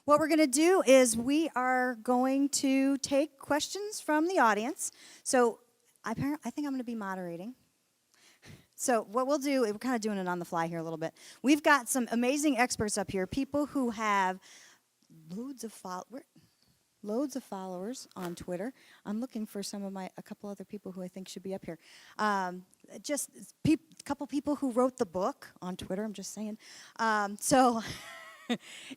what we're going to do is we are going to take questions from the audience. So I think I'm going to be moderating. So what we'll do, we're kind of doing it on the fly here a little bit. We've got some amazing experts up here, people who have loads of followers on Twitter. I'm looking for a couple other people who I think should be up here. Just a couple people who wrote the book on Twitter, I'm just saying. So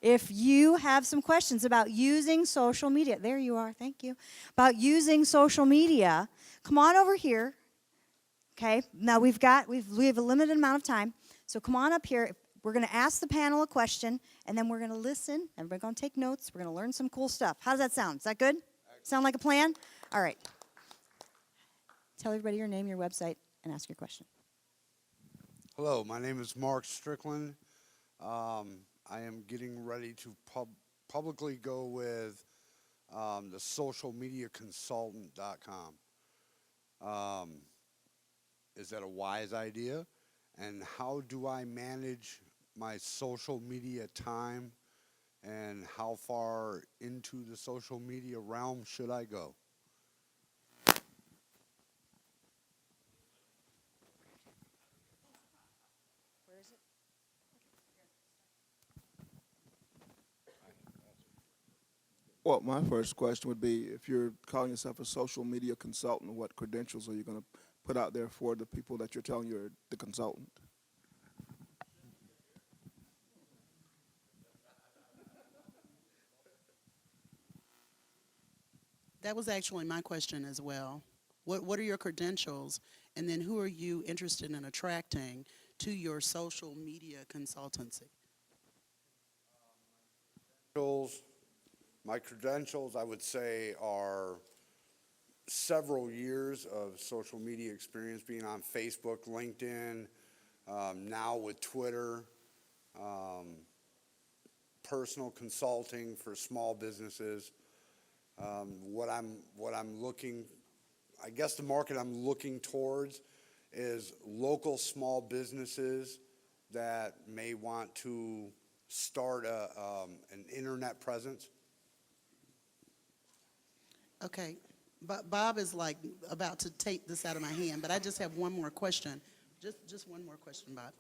if you have some questions about using social media, there you are, thank you, about using social media, come on over here. Okay, now we have a limited amount of time, so come on up here. We're going to ask the panel a question, and then we're going to listen, and we're going to take notes. We're going to learn some cool stuff. How does that sound? Is that good? Sound like a plan? All right. Tell everybody your name, your website, and ask your question. Hello, my name is Mark Strickland. I am getting ready to publicly go with the socialmediaconsultant.com. Is that a wise idea? And how do I manage my social media time, and how far into the social media realm should I go? Where is it? Well, my first question would be, if you're calling yourself a social media consultant, what credentials are you going to put out there for the people that you're telling you're the consultant? That was actually my question as well. What are your credentials, and then who are you interested in attracting to your social media consultancy? My credentials, I would say, are several years of social media experience, being on Facebook, LinkedIn, now with Twitter, personal consulting for small businesses. What I'm looking, I guess the market I'm looking towards is local small businesses that may want to start an internet presence. Okay, Bob is like about to take this out of my hand, but I just have one more question. Just one more question, Bob.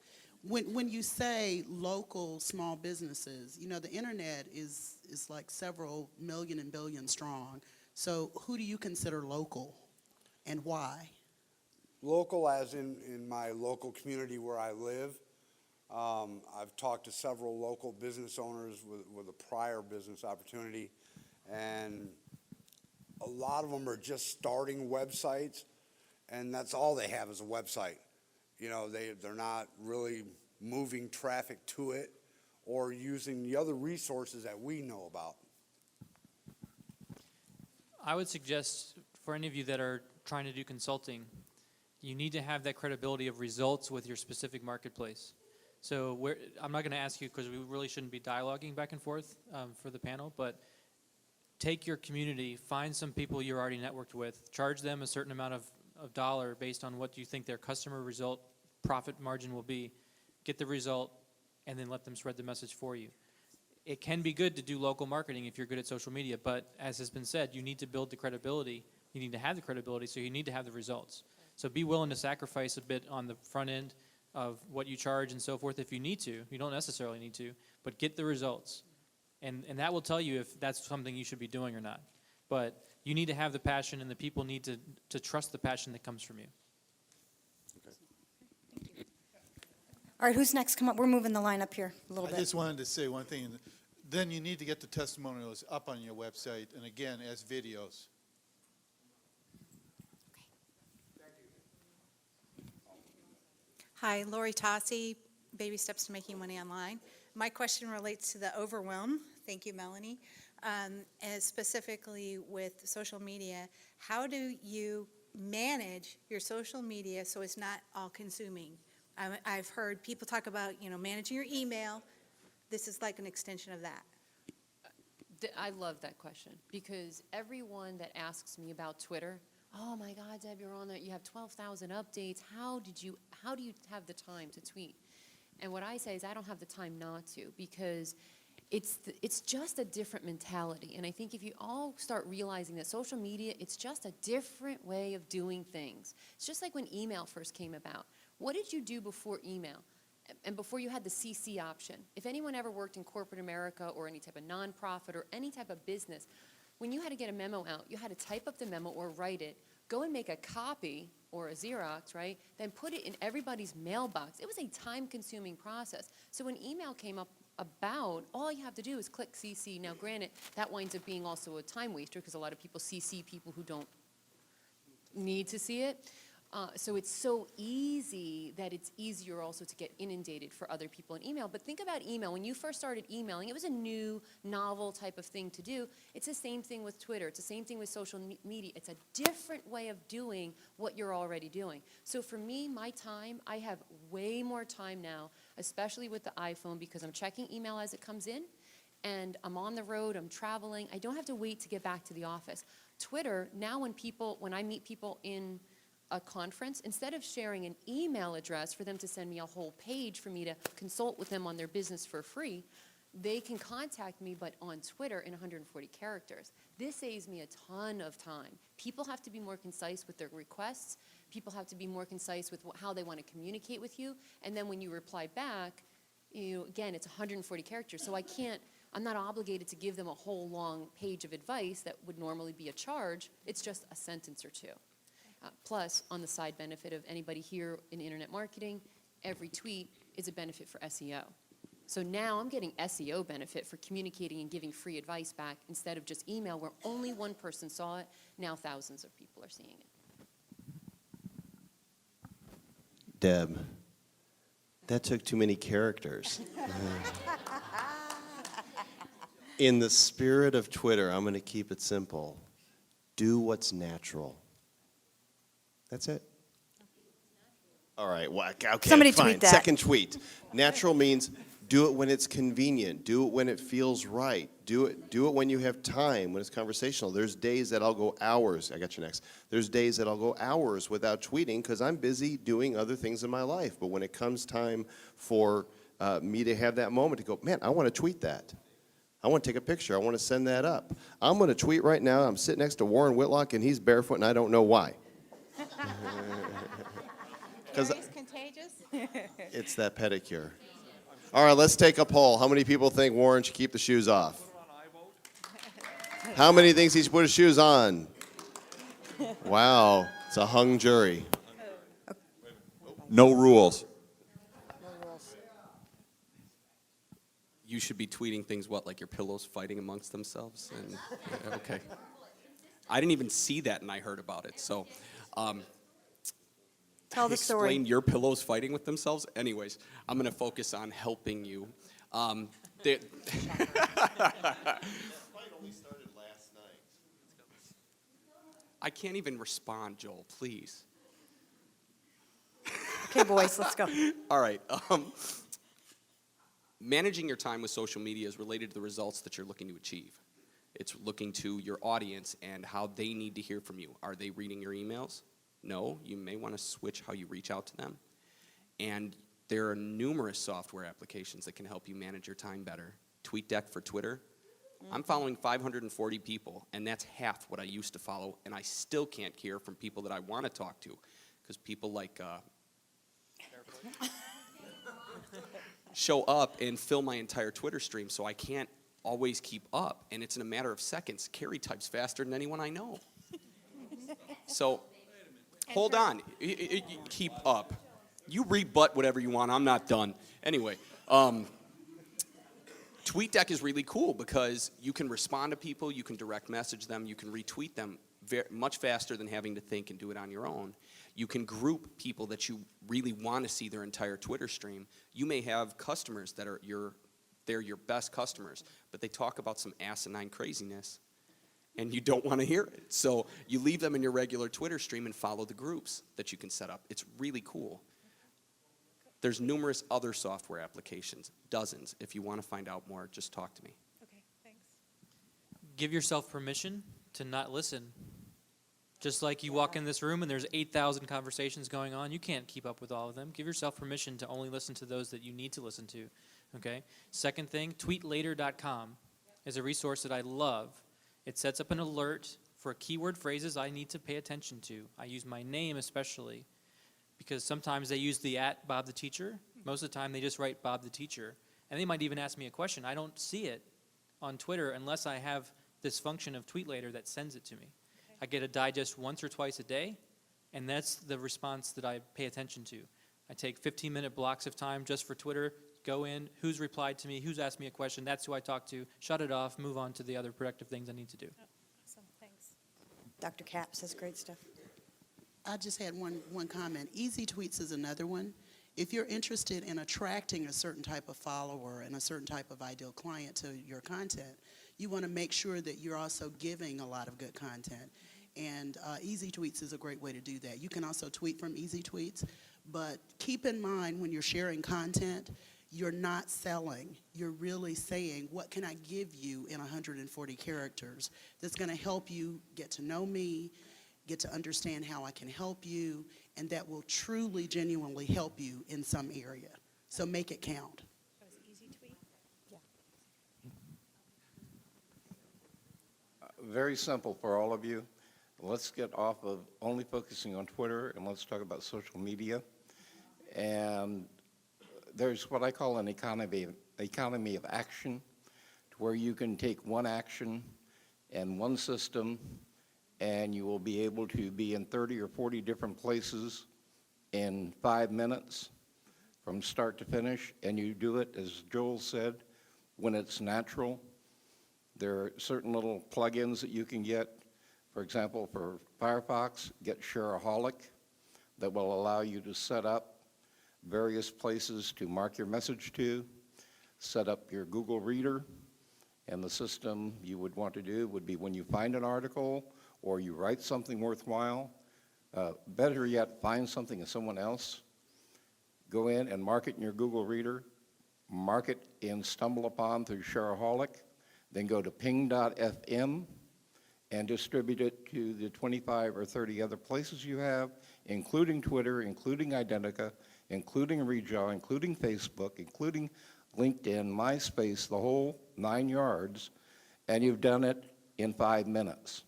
When you say local small businesses, you know, the internet is like several million and billion strong. So who do you consider local, and why? Local as in my local community where I live. I've talked to several local business owners with a prior business opportunity, and a lot of them are just starting websites, and that's all they have is a website. You know, they're not really moving traffic to it or using the other resources that we know about. I would suggest for any of you that are trying to do consulting, you need to have that credibility of results with your specific marketplace. So I'm not going to ask you, because we really shouldn't be dialoguing back and forth for the panel, but take your community, find some people you're already networked with, charge them a certain amount of dollar based on what you think their customer result profit margin will be, get the result, and then let them spread the message for you. It can be good to do local marketing if you're good at social media, but as has been said, you need to build the credibility. You need to have the credibility, so you need to have the results. So be willing to sacrifice a bit on the front end of what you charge and so forth if you need to. You don't necessarily need to, but get the results. And that will tell you if that's something you should be doing or not. But you need to have the passion, and the people need to trust the passion that comes from you. All right, who's next? Come up. We're moving the line up here a little bit. I just wanted to say one thing. Then you need to get the testimonials up on your website, and again, as videos. Hi, Lori Tossi, Baby Steps to Making Money Online. My question relates to the overwhelm. Thank you, Melanie. As specifically with social media, how do you manage your social media so it's not all-consuming? I've heard people talk about, managing your email. This is like an extension of that. I love that question, because everyone that asks me about Twitter, oh my God, Deb, you're on there. You have 12,000 updates. How do you have the time to tweet? And what I say is I don't have the time not to, because it's just a different mentality. And I think if you all start realizing that social media, it's just a different way of doing things. It's just like when email first came about. What did you do before email? And before you had the CC option? If anyone ever worked in corporate America or any type of nonprofit or any type of business, when you had to get a memo out, you had to type up the memo or write it, go and make a copy or a Xerox, right? Then put it in everybody's mailbox. It was a time-consuming process. So when email came up about, all you have to do is click CC. Now, granted, that winds up being also a time waster because a lot of people CC people who don't need to see it. So it's so easy that it's easier also to get inundated for other people in email. But think about email. When you first started emailing, it was a new, novel type of thing to do. It's the same thing with Twitter. It's the same thing with social media. It's a different way of doing what you're already doing. So for me, my time, I have way more time now, especially with the iPhone, because I'm checking email as it comes in, and I'm on the road, I'm traveling. I don't have to wait to get back to the office. Twitter, now when I meet people in a conference, instead of sharing an email address for them to send me a whole page for me to consult with them on their business for free, they can contact me, but on Twitter in 140 characters. This saves me a ton of time. People have to be more concise with their requests. People have to be more concise with how they want to communicate with you. And then when you reply back, again, it's 140 characters. So I'm not obligated to give them a whole long page of advice that would normally be a charge. It's just a sentence or two. Plus, on the side benefit of anybody here in internet marketing, every tweet is a benefit for SEO. So now I'm getting SEO benefit for communicating and giving free advice back instead of just email where only one person saw it. Now thousands of people are seeing it. Deb, that took too many characters. In the spirit of Twitter, I'm going to keep it simple. Do what's natural. That's it. All right, well, okay, Somebody fine. tweet that. Second tweet. Natural means do it when it's convenient. Do it when it feels right. Do it when you have time, when it's conversational. There's days that I'll go hours. I got you next. There's days that I'll go hours without tweeting because I'm busy doing other things in my life. But when it comes time for me to have that moment to go, man, I want to tweet that. I want to take a picture. I want to send that up. I'm going to tweet right now. I'm sitting next to Warren Whitlock, and he's barefoot, and I don't know why. Because contagious? it's that pedicure. All right, let's take a poll. How many people think Warren should keep the shoes off? How many thinks he should put his shoes on? Wow, it's a hung jury. No rules. You should be tweeting things, like your pillows fighting amongst themselves? And, yeah, okay. I didn't even see that, and I heard about it. So, Tell the story. explain your pillows fighting with themselves? Anyways, I'm going to focus on helping you. The fight only started last night. I can't even respond, Joel, please. Okay, boys, let's go. All right. Managing your time with social media is related to the results that you're looking to achieve. It's looking to your audience and how they need to hear from you. Are they reading your emails? No. You may want to switch how you reach out to them. And there are numerous software applications that can help you manage your time better. TweetDeck for Twitter. I'm following 540 people, and that's half what I used to follow, and I still can't hear from people that I want to talk to, because people like show up and fill my entire Twitter stream, so I can't always keep up, and it's in a matter of seconds. Carrie types faster than anyone I know. So, hold on. Keep up. You rebut whatever you want. I'm not done. Anyway, TweetDeck is really cool because you can respond to people, you can direct message them, you can retweet them much faster than having to think and do it on your own. You can group people that you really want to see their entire Twitter stream. You may have customers that are they're your best customers, but they talk about some asinine craziness, and you don't want to hear it. So you leave them in your regular Twitter stream and follow the groups that you can set up. It's really cool. There's numerous other software applications, dozens. If you want to find out more, just talk to me. Okay, thanks. Give yourself permission to not listen. Just like you walk in this room and there's 8,000 conversations going on, you can't keep up with all of them. Give yourself permission to only listen to those that you need to listen to. okay? Second thing, tweetlater.com is a resource that I love. It sets up an alert for keyword phrases I need to pay attention to. I use my name especially, because sometimes they use the @Bob the Teacher. Most of the time they just write Bob the Teacher. And they might even ask me a question. I don't see it on Twitter unless I have this function of Tweetlater that sends it to me. I get a digest once or twice a day, and that's the response that I pay attention to. I take 15-minute blocks of time just for Twitter, go in, who's replied to me, who's asked me a question, that's who I talk to, shut it off, move on to the other productive things I need to do. Awesome, thanks. Dr. Cap says great stuff. I just had one comment. Easy Tweets is another one. If you're interested in attracting a certain type of follower and a certain type of ideal client to your content, you want to make sure that you're also giving a lot of good content. And Easy Tweets is a great way to do that. You can also tweet from Easy Tweets, but keep in mind when you're sharing content, you're not selling. You're really saying, what can I give you in 140 characters that's going to help you get to know me, get to understand how I can help you, and that will truly, genuinely help you in some area. So make it count. That was easy tweet. Very simple for all of you. Let's get off of only focusing on Twitter and let's talk about social media. And there's what I call an economy of action, to where you can take one action and one system and you will be able to be in 30 or 40 different places in 5 minutes from start to finish, and you do it, as Joel said, when it's natural. There are certain little plugins that you can get. For example, for Firefox, get Shareaholic, that will allow you to set up various places to mark your message to, set up your Google Reader, and the system you would want to do would be when you find an article or you write something worthwhile, better yet, find something of someone else, go in and mark it in your Google Reader, mark it in StumbleUpon through Shareaholic, then go to ping.fm and distribute it to the 25 or 30 other places you have, including Twitter, including Identica, including Rejaw, including Facebook, including LinkedIn, MySpace, the whole 9 yards, and you've done it in 5 minutes.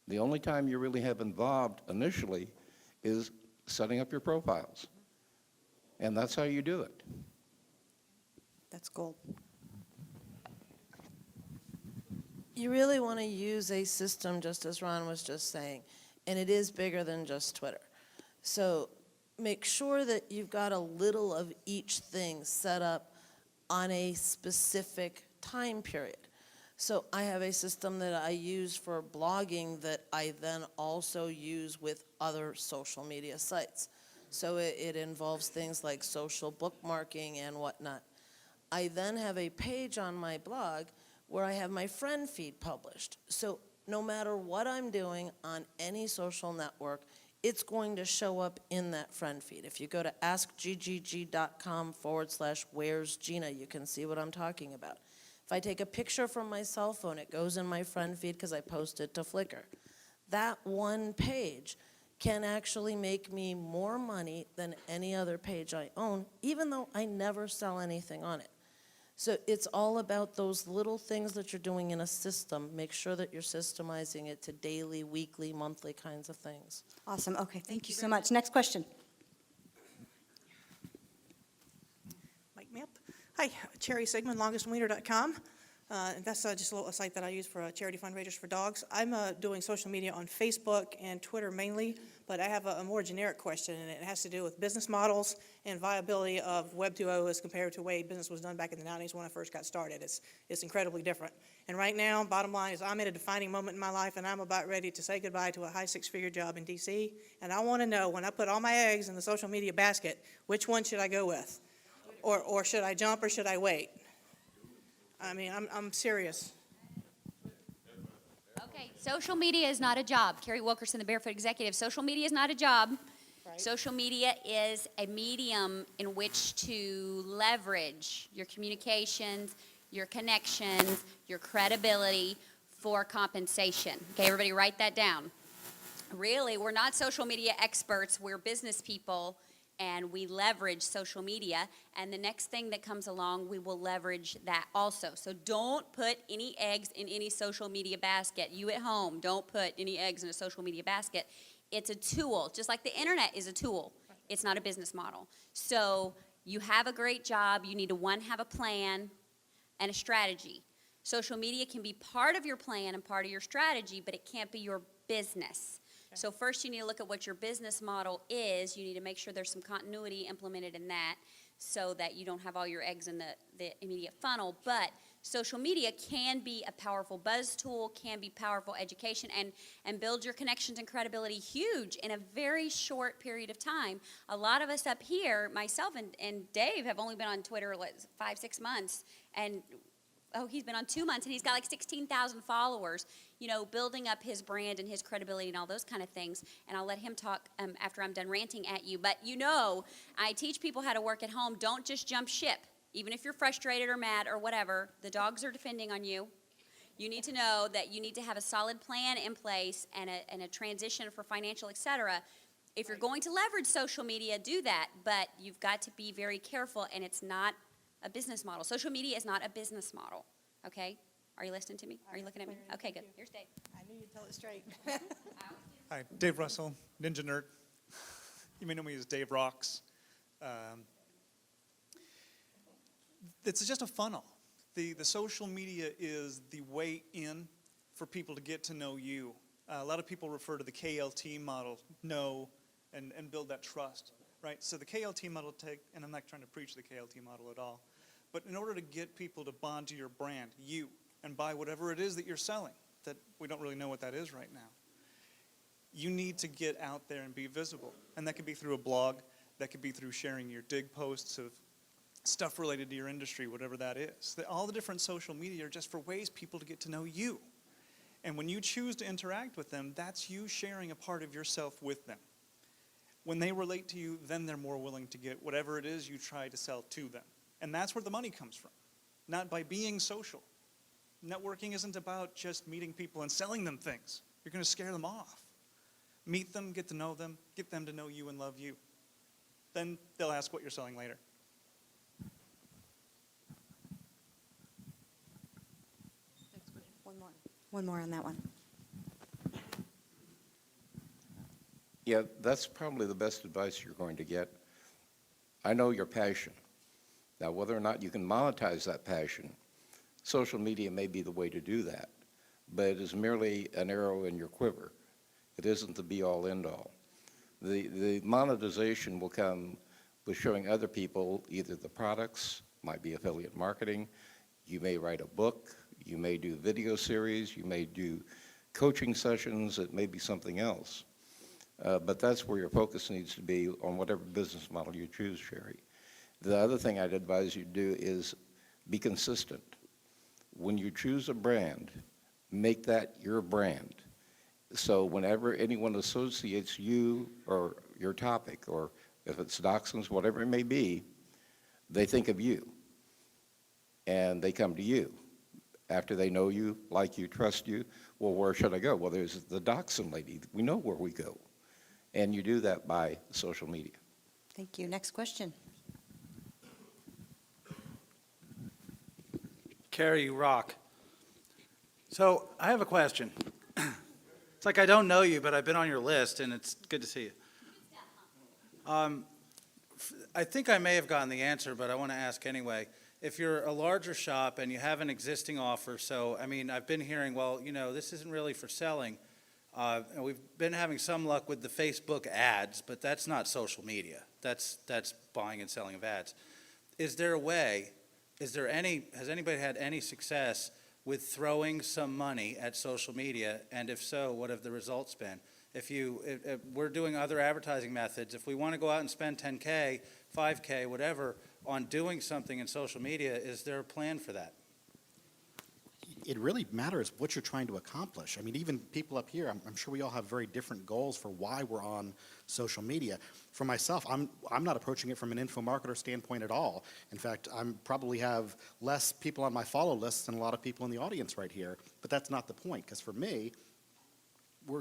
The only time you really have involved initially is setting up your profiles. And that's how you do it. That's gold. You really want to use a system, just as Ron was just saying, and it is bigger than just Twitter. So make sure that you've got a little of each thing set up on a specific time period. So I have a system that I use for blogging that I then also use with other social media sites. So it involves things like social bookmarking and whatnot. I then have a page on my blog where I have my friend feed published. So no matter what I'm doing on any social network, it's going to show up in that friend feed. If you go to askggg.com/where's Gina, you can see what I'm talking about. If I take a picture from my cell phone, it goes in my friend feed because I post it to Flickr. That one page can actually make me more money than any other page I own, even though I never sell anything on it. So it's all about those little things that you're doing in a system. Make sure that you're systemizing it to daily, weekly, monthly kinds of things. Awesome. Okay, thank you so much. Next question. Mike me up. Hi, Cherry Sigmund, longestwiener.com. That's just a little site that I use for charity fundraisers for dogs. I'm doing social media on Facebook and Twitter mainly, but I have a more generic question, and it has to do with business models and viability of Web 2.0 as compared to the way business was done back in the 90s when I first got started. It's incredibly different. And right now, bottom line is I'm at a defining moment in my life, and I'm about ready to say goodbye to a high six-figure job in D.C., and I want to know, when I put all my eggs in the social media basket, which one should I go with? Or should I jump or should I wait? I mean, I'm serious. Okay, social media is not a job. Carrie Wilkerson, the Barefoot Executive. Social media is not a job. Right. Social media is a medium in which to leverage your communications, your connections, your credibility for compensation. Okay, everybody write that down. Really, we're not social media experts. We're business people, and we leverage social media, and the next thing that comes along, we will leverage that also. So don't put any eggs in any social media basket. You at home, don't put any eggs in a social media basket. It's a tool, just like the internet is a tool. It's not a business model. So you have a great job. You need to, one, have a plan and a strategy. Social media can be part of your plan and part of your strategy, but it can't be your business. So first you need to look at what your business model is. You need to make sure there's some continuity implemented in that so that you don't have all your eggs in the immediate funnel. But social media can be a powerful buzz tool, can be powerful education, and build your connections and credibility huge in a very short period of time. A lot of us up here, myself and Dave, have only been on Twitter like 5-6 months, and he's been on 2 months, and he's got like 16,000 followers, building up his brand and his credibility and all those kind of things. And I'll let him talk after I'm done ranting at you. But I teach people how to work at home. Don't just jump ship. Even if you're frustrated or mad or whatever, the dogs are defending on you. You need to know that you need to have a solid plan in place and a transition for financial, et cetera. If you're going to leverage social media, do that. But you've got to be very careful, and it's not a business model. Social media is not a business model, okay? Are you listening to me? Are you looking at me? Okay, good. Here's Dave. I knew you'd tell it straight. Hi, Dave Russell, Ninja Nerd. You may know me as Dave Rocks. It's just a funnel. The social media is the way in for people to get to know you. A lot of people refer to the KLT model, know and build that trust, right? So the KLT model and I'm not trying to preach the KLT model at all, but in order to get people to bond to your brand, and buy whatever it is that you're selling, that we don't really know what that is right now, you need to get out there and be visible. And that could be through a blog, that could be through sharing your dig posts of stuff related to your industry, whatever that is. All the different social media are just for ways people to get to know you. And when you choose to interact with them, that's you sharing a part of yourself with them. When they relate to you, then they're more willing to get whatever it is you try to sell to them. And that's where the money comes from, not by being social. Networking isn't about just meeting people and selling them things. You're going to scare them off. Meet them, get to know them, get them to know you and love you. Then they'll ask what you're selling later. One more on that one. Yeah, that's probably the best advice you're going to get. I know your passion. Now, whether or not you can monetize that passion, social media may be the way to do that, but it is merely an arrow in your quiver. It isn't the be-all, end-all. The monetization will come with showing other people either the products, might be affiliate marketing, you may write a book, you may do video series, you may do coaching sessions, it may be something else. But that's where your focus needs to be on whatever business model you choose, Sherry. The other thing I'd advise you to do is be consistent. When you choose a brand, make that your brand. So whenever anyone associates you or your topic, or if it's dachshunds, whatever it may be, they think of you. And they come to you. After they know you, like you, trust you, well, where should I go? Well, there's the dachshund lady. We know where we go. And you do that by social media. Thank you. Next question. Carrie, you rock. So I have a question. It's like I don't know you, but I've been on your list, and it's good to see you. I think I may have gotten the answer, but I want to ask anyway. If you're a larger shop and you have an existing offer, so, I mean, I've been hearing, well, this isn't really for selling. And we've been having some luck with the Facebook ads, but that's not social media. That's buying and selling of ads. Is there a way, has anybody had any success with throwing some money at social media? And if so, what have the results been? If we're doing other advertising methods, if we want to go out and spend 10K, 5K, whatever, on doing something in social media, is there a plan for that? It really matters what you're trying to accomplish. I mean, even people up here, I'm sure we all have very different goals for why we're on social media. For myself, I'm not approaching it from an info marketer standpoint at all. In fact, I probably have less people on my follow list than a lot of people in the audience right here. But that's not the point, because for me,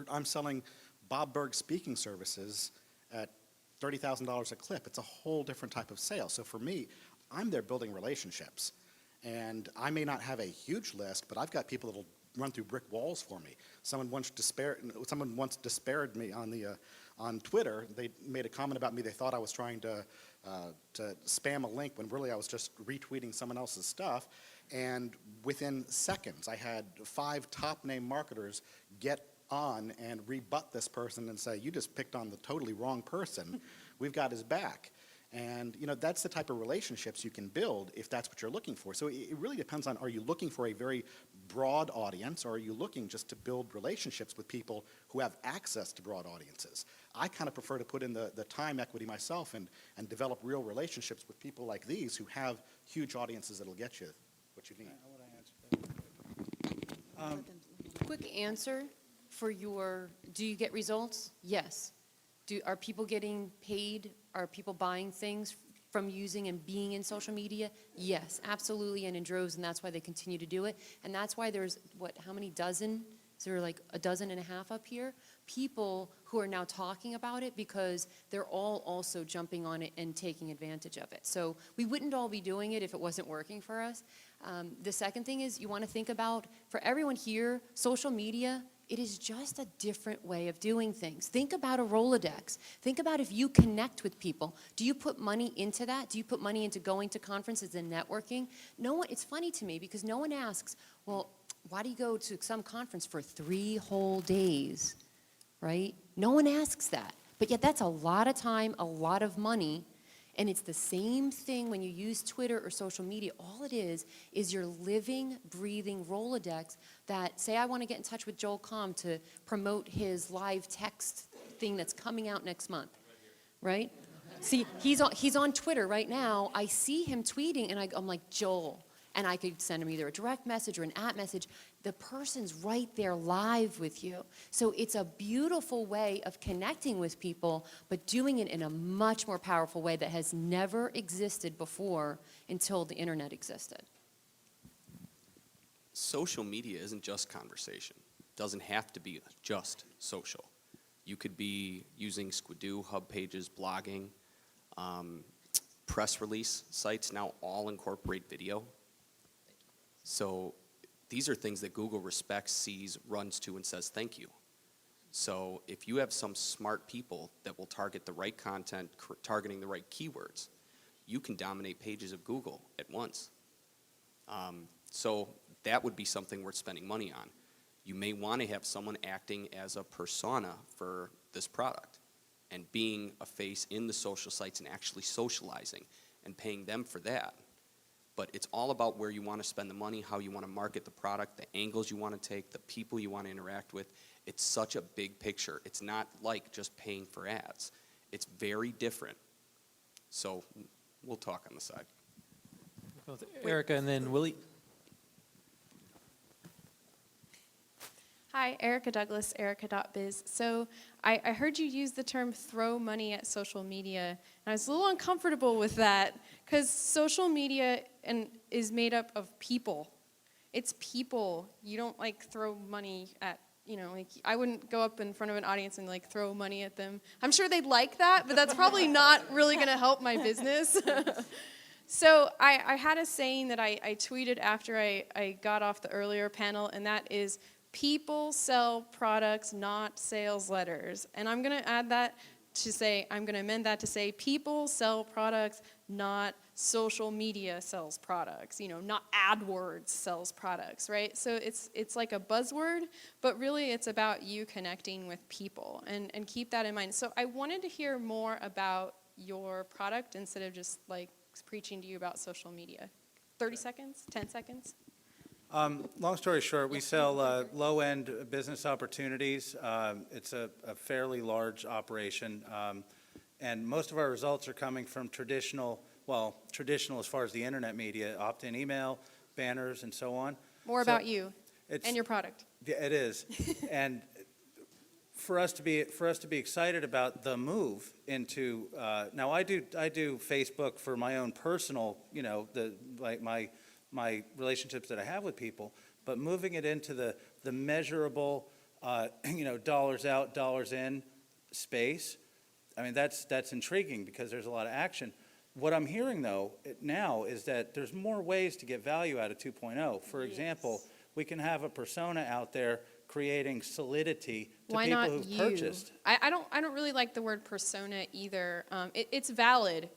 I'm selling Bob Berg speaking services at $30,000 a clip. It's a whole different type of sale. So for me, I'm there building relationships. And I may not have a huge list, but I've got people that'll run through brick walls for me. Someone once disparaged me on Twitter. They made a comment about me. They thought I was trying to spam a link when really I was just retweeting someone else's stuff. And within seconds, I had 5 top name marketers get on and rebut this person and say, you just picked on the totally wrong person. We've got his back. And that's the type of relationships you can build if that's what you're looking for. So it really depends on, are you looking for a very broad audience, or are you looking just to build relationships with people who have access to broad audiences? I kind of prefer to put in the time equity myself and develop real relationships with people like these who have huge audiences that'll get you what you need. Quick answer for do you get results? Yes. Are people getting paid? Are people buying things from using and being in social media? Yes, absolutely, and in droves, and that's why they continue to do it. And that's why there's, how many dozen? Is there like a dozen and a half up here? People who are now talking about it because they're all also jumping on it and taking advantage of it. So we wouldn't all be doing it if it wasn't working for us. The second thing is you want to think about, for everyone here, social media, it is just a different way of doing things. Think about a Rolodex. Think about if you connect with people. Do you put money into that? Do you put money into going to conferences and networking? It's funny to me because no one asks, well, why do you go to some conference for 3 whole days, right? No one asks that. But yet that's a lot of time, a lot of money. And it's the same thing when you use Twitter or social media. All it is your living, breathing Rolodex that, say I want to get in touch with Joel Comm to promote his live text thing that's coming out next month, right? See, he's on Twitter right now. I see him tweeting, and I'm like, Joel. And I could send him either a direct message or an @ message. The person's right there live with you. So it's a beautiful way of connecting with people, but doing it in a much more powerful way that has never existed before until the internet existed. Social media isn't just conversation. It doesn't have to be just social. You could be using Squidoo, hub pages, blogging, press release sites now all incorporate video. So these are things that Google respects, sees, runs to, and says thank you. So if you have some smart people that will target the right content, targeting the right keywords, you can dominate pages of Google at once. So that would be something worth spending money on. You may want to have someone acting as a persona for this product and being a face in the social sites and actually socializing and paying them for that. But it's all about where you want to spend the money, how you want to market the product, the angles you want to take, the people you want to interact with. It's such a big picture. It's not like just paying for ads. It's very different. So we'll talk on the side. Both Erica and then Willie. Hi, Erica Douglas, erica.biz. So I heard you use the term throw money at social media, and I was a little uncomfortable with that because social media is made up of people. It's people. You don't throw money at, I wouldn't go up in front of an audience and throw money at them. I'm sure they'd like that, but that's probably not really going to help my business. So I had a saying that I tweeted after I got off the earlier panel, and that is, people sell products, not sales letters. And I'm going to add that to say, I'm going to amend that to say, people sell products, not social media sells products. Not AdWords sells products, right? So it's like a buzzword, but really it's about you connecting with people, and keep that in mind. So I wanted to hear more about your product instead of just preaching to you about social media. 30 seconds? 10 seconds? Long story short, we sell low-end business opportunities. It's a fairly large operation, and most of our results are coming from traditional as far as the internet media, opt-in email, banners, and so on. More about you and your product. Yeah, it is. And for us to be excited about the move into now, I do Facebook for my own personal, my relationships that I have with people, but moving it into the measurable, dollars out, dollars in space, I mean, that's intriguing because there's a lot of action. What I'm hearing, though, now is that there's more ways to get value out of 2.0. For example, we can have a persona out there creating solidity to Why people not who've you? purchased. I don't really like the word persona either. It's valid,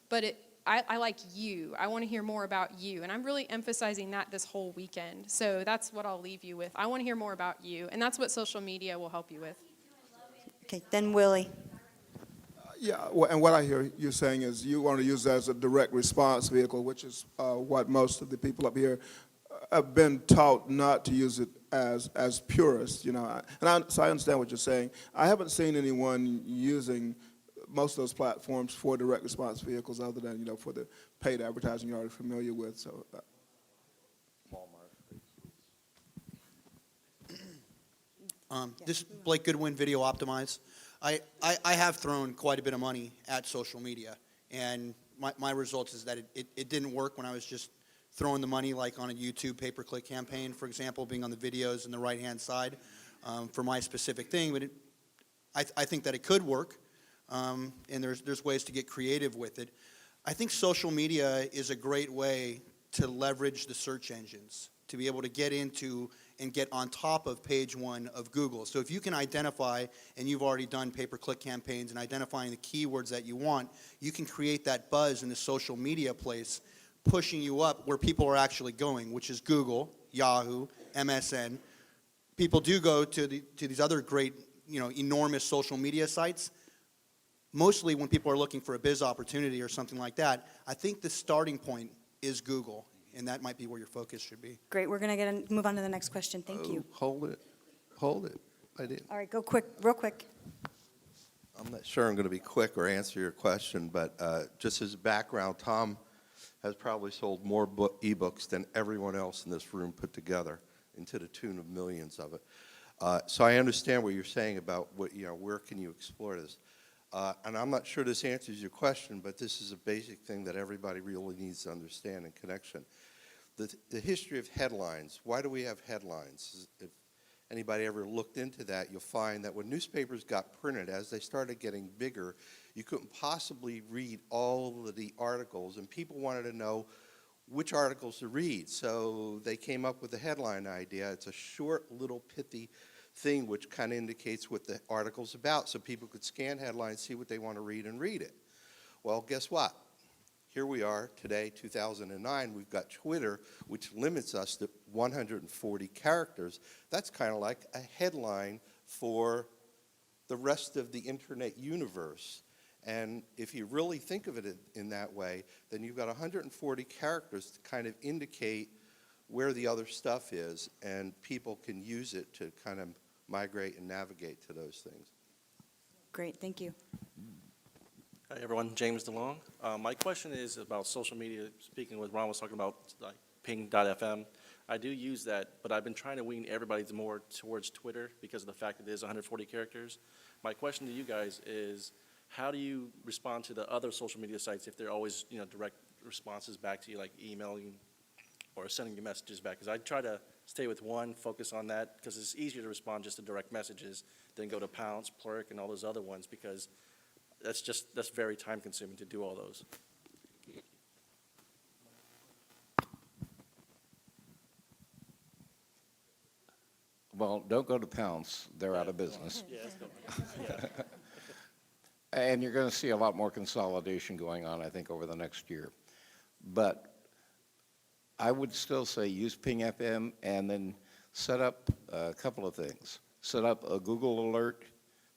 but I like you. I want to hear more about you, and I'm really emphasizing that this whole weekend. So that's what I'll leave you with. I want to hear more about you, and that's what social media will help you with. Okay, then Willie. Yeah, and what I hear you saying is you want to use that as a direct response vehicle, which is what most of the people up here have been taught not to use it as purists, you know. So I understand what you're saying. I haven't seen anyone using most of those platforms for direct response vehicles other than, you know, for the paid advertising you're already familiar with. So. This is Blake Goodwin, Video Optimize. I have thrown quite a bit of money at social media, and my results is that it didn't work when I was just throwing the money like on a YouTube pay-per-click campaign, for example, being on the videos in the right-hand side for my specific thing. But I think that it could work, and there's ways to get creative with it. I think social media is a great way to leverage the search engines, to be able to get into and get on top of page one of Google. So if you can identify, and you've already done pay-per-click campaigns and identifying the keywords that you want, you can create that buzz in the social media place, pushing you up where people are actually going, which is Google, Yahoo, MSN. People do go to these other great, you know, enormous social media sites. Mostly when people are looking for a biz opportunity or something like that, I think the starting point is Google, and that might be where your focus should be. Great, we're going to move on to the next question. Thank you. Hold it. I didn't. All right, go quick, real quick. I'm not sure I'm going to be quick or answer your question, but just as a background, Tom has probably sold more ebooks than everyone else in this room put together, and to the tune of millions of it. So I understand what you're saying about what, you know, where can you explore this. And I'm not sure this answers your question, but this is a basic thing that everybody really needs to understand in connection. The history of headlines. Why do we have headlines? If anybody ever looked into that, you'll find that when newspapers got printed, as they started getting bigger, you couldn't possibly read all of the articles, and people wanted to know which articles to read. So they came up with the headline idea. It's a short, little, pithy thing which kind of indicates what the article's about, so people could scan headlines, see what they want to read, and read it. Well, guess what? Here we are today, 2009, we've got Twitter, which limits us to 140 characters. That's kind of like a headline for the rest of the internet universe. And if you really think of it in that way, then you've got 140 characters to kind of indicate where the other stuff is, and people can use it to kind of migrate and navigate to those things. Great, thank you. Hi, everyone. James DeLong. My question is about social media. Speaking with Ron was talking about like ping.fm. I do use that, but I've been trying to wean everybody more towards Twitter because of the fact that it is 140 characters. My question to you guys is, how do you respond to the other social media sites if they're always, you know, direct responses back to you, like emailing or sending you messages back? Because I try to stay with one, focus on that, because it's easier to respond just to direct messages than go to Pounce, Plurk, and all those other ones, because that's very time consuming to do all those. Well, don't go to Pounce. They're out of business. Yeah, let's go. Yeah. And you're going to see a lot more consolidation going on, I think, over the next year. But I would still say use Ping FM and then set up a couple of things. Set up a Google alert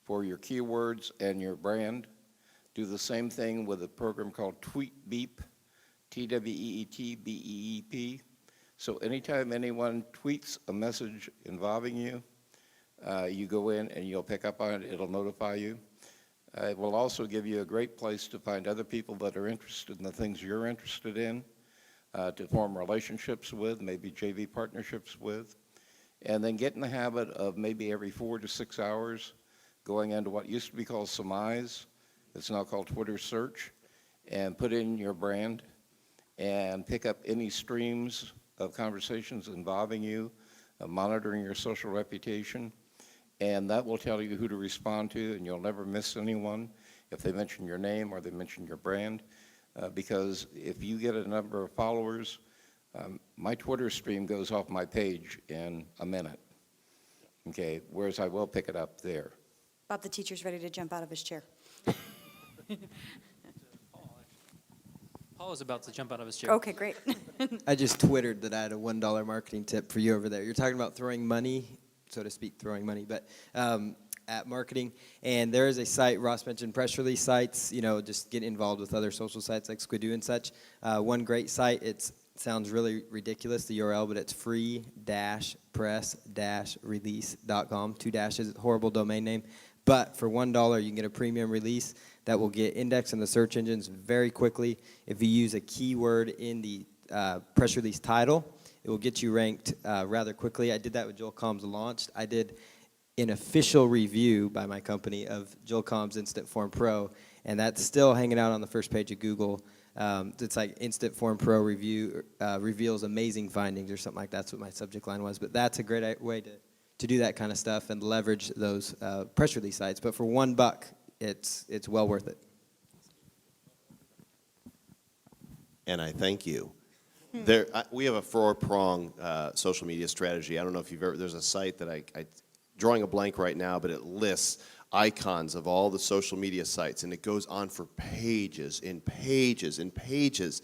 for your keywords and your brand. Do the same thing with a program called TweetBeep, TweetBeep. So anytime anyone tweets a message involving you, you go in and you'll pick up on it. It'll notify you. It will also give you a great place to find other people that are interested in the things you're interested in, to form relationships with, maybe JV partnerships with, and then get in the habit of maybe every 4 to 6 hours going into what used to be called Surmise. It's now called Twitter Search, and put in your brand and pick up any streams of conversations involving you, monitoring your social reputation, and that will tell you who to respond to, and you'll never miss anyone if they mention your name or they mention your brand. Because if you get a number of followers, my Twitter stream goes off my page in a minute, okay, whereas I will pick it up there. Bob, the teacher's ready to jump out of his chair. Paul is about to jump out of his chair. Okay, great. I just twittered that I had a $1 marketing tip for you over there. You're talking about throwing money, so to speak, throwing money, but at marketing. And there is a site, Ross mentioned press release sites, you know, just get involved with other social sites like Squidoo and such. One great site, it sounds really ridiculous, the URL, but it's free-press-release.com. 2 dashes, horrible domain name. But for $1, you can get a premium release that will get indexed in the search engines very quickly. If you use a keyword in the press release title, it will get you ranked rather quickly. I did that with Joel Combs Launched. I did an official review by my company of Joel Combs Instant Form Pro, and that's still hanging out on the first page of Google. It's like Instant Form Pro review reveals amazing findings or something like that's what my subject line was. But that's a great way to do that kind of stuff and leverage those press release sites. But for $1, it's well worth it. And I thank you. We have a four-prong social media strategy. I don't know if you've ever, there's a site that I drawing a blank right now, but it lists icons of all the social media sites, and it goes on for pages and pages and pages.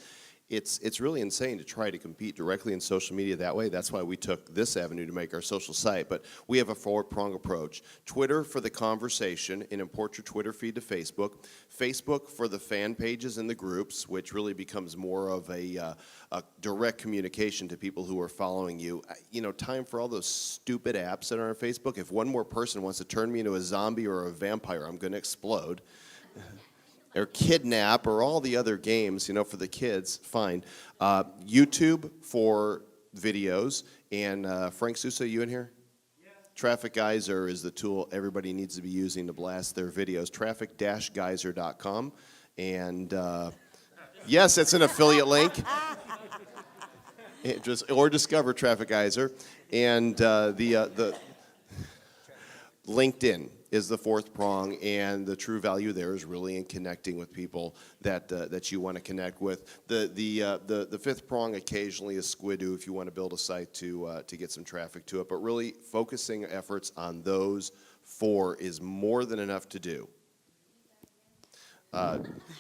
It's really insane to try to compete directly in social media that way. That's why we took this avenue to make our social site. But we have a four-prong approach. Twitter for the conversation and import your Twitter feed to Facebook. Facebook for the fan pages and the groups, which really becomes more of a direct communication to people who are following you. You know, time for all those stupid apps that are on Facebook. If one more person wants to turn me into a zombie or a vampire, I'm going to explode. Or Kidnap, or all the other games, you know, for the kids, fine. YouTube for videos, and Frank Sousa, you in here? Yes. Traffic Geyser is the tool everybody needs to be using to blast their videos. Traffic-geyser.com, and yes, it's an affiliate link. Or discover Traffic Geyser, and the LinkedIn is the fourth prong, and the true value there is really in connecting with people that you want to connect with. The fifth prong occasionally is Squidoo if you want to build a site to get some traffic to it, but really focusing efforts on those four is more than enough to do.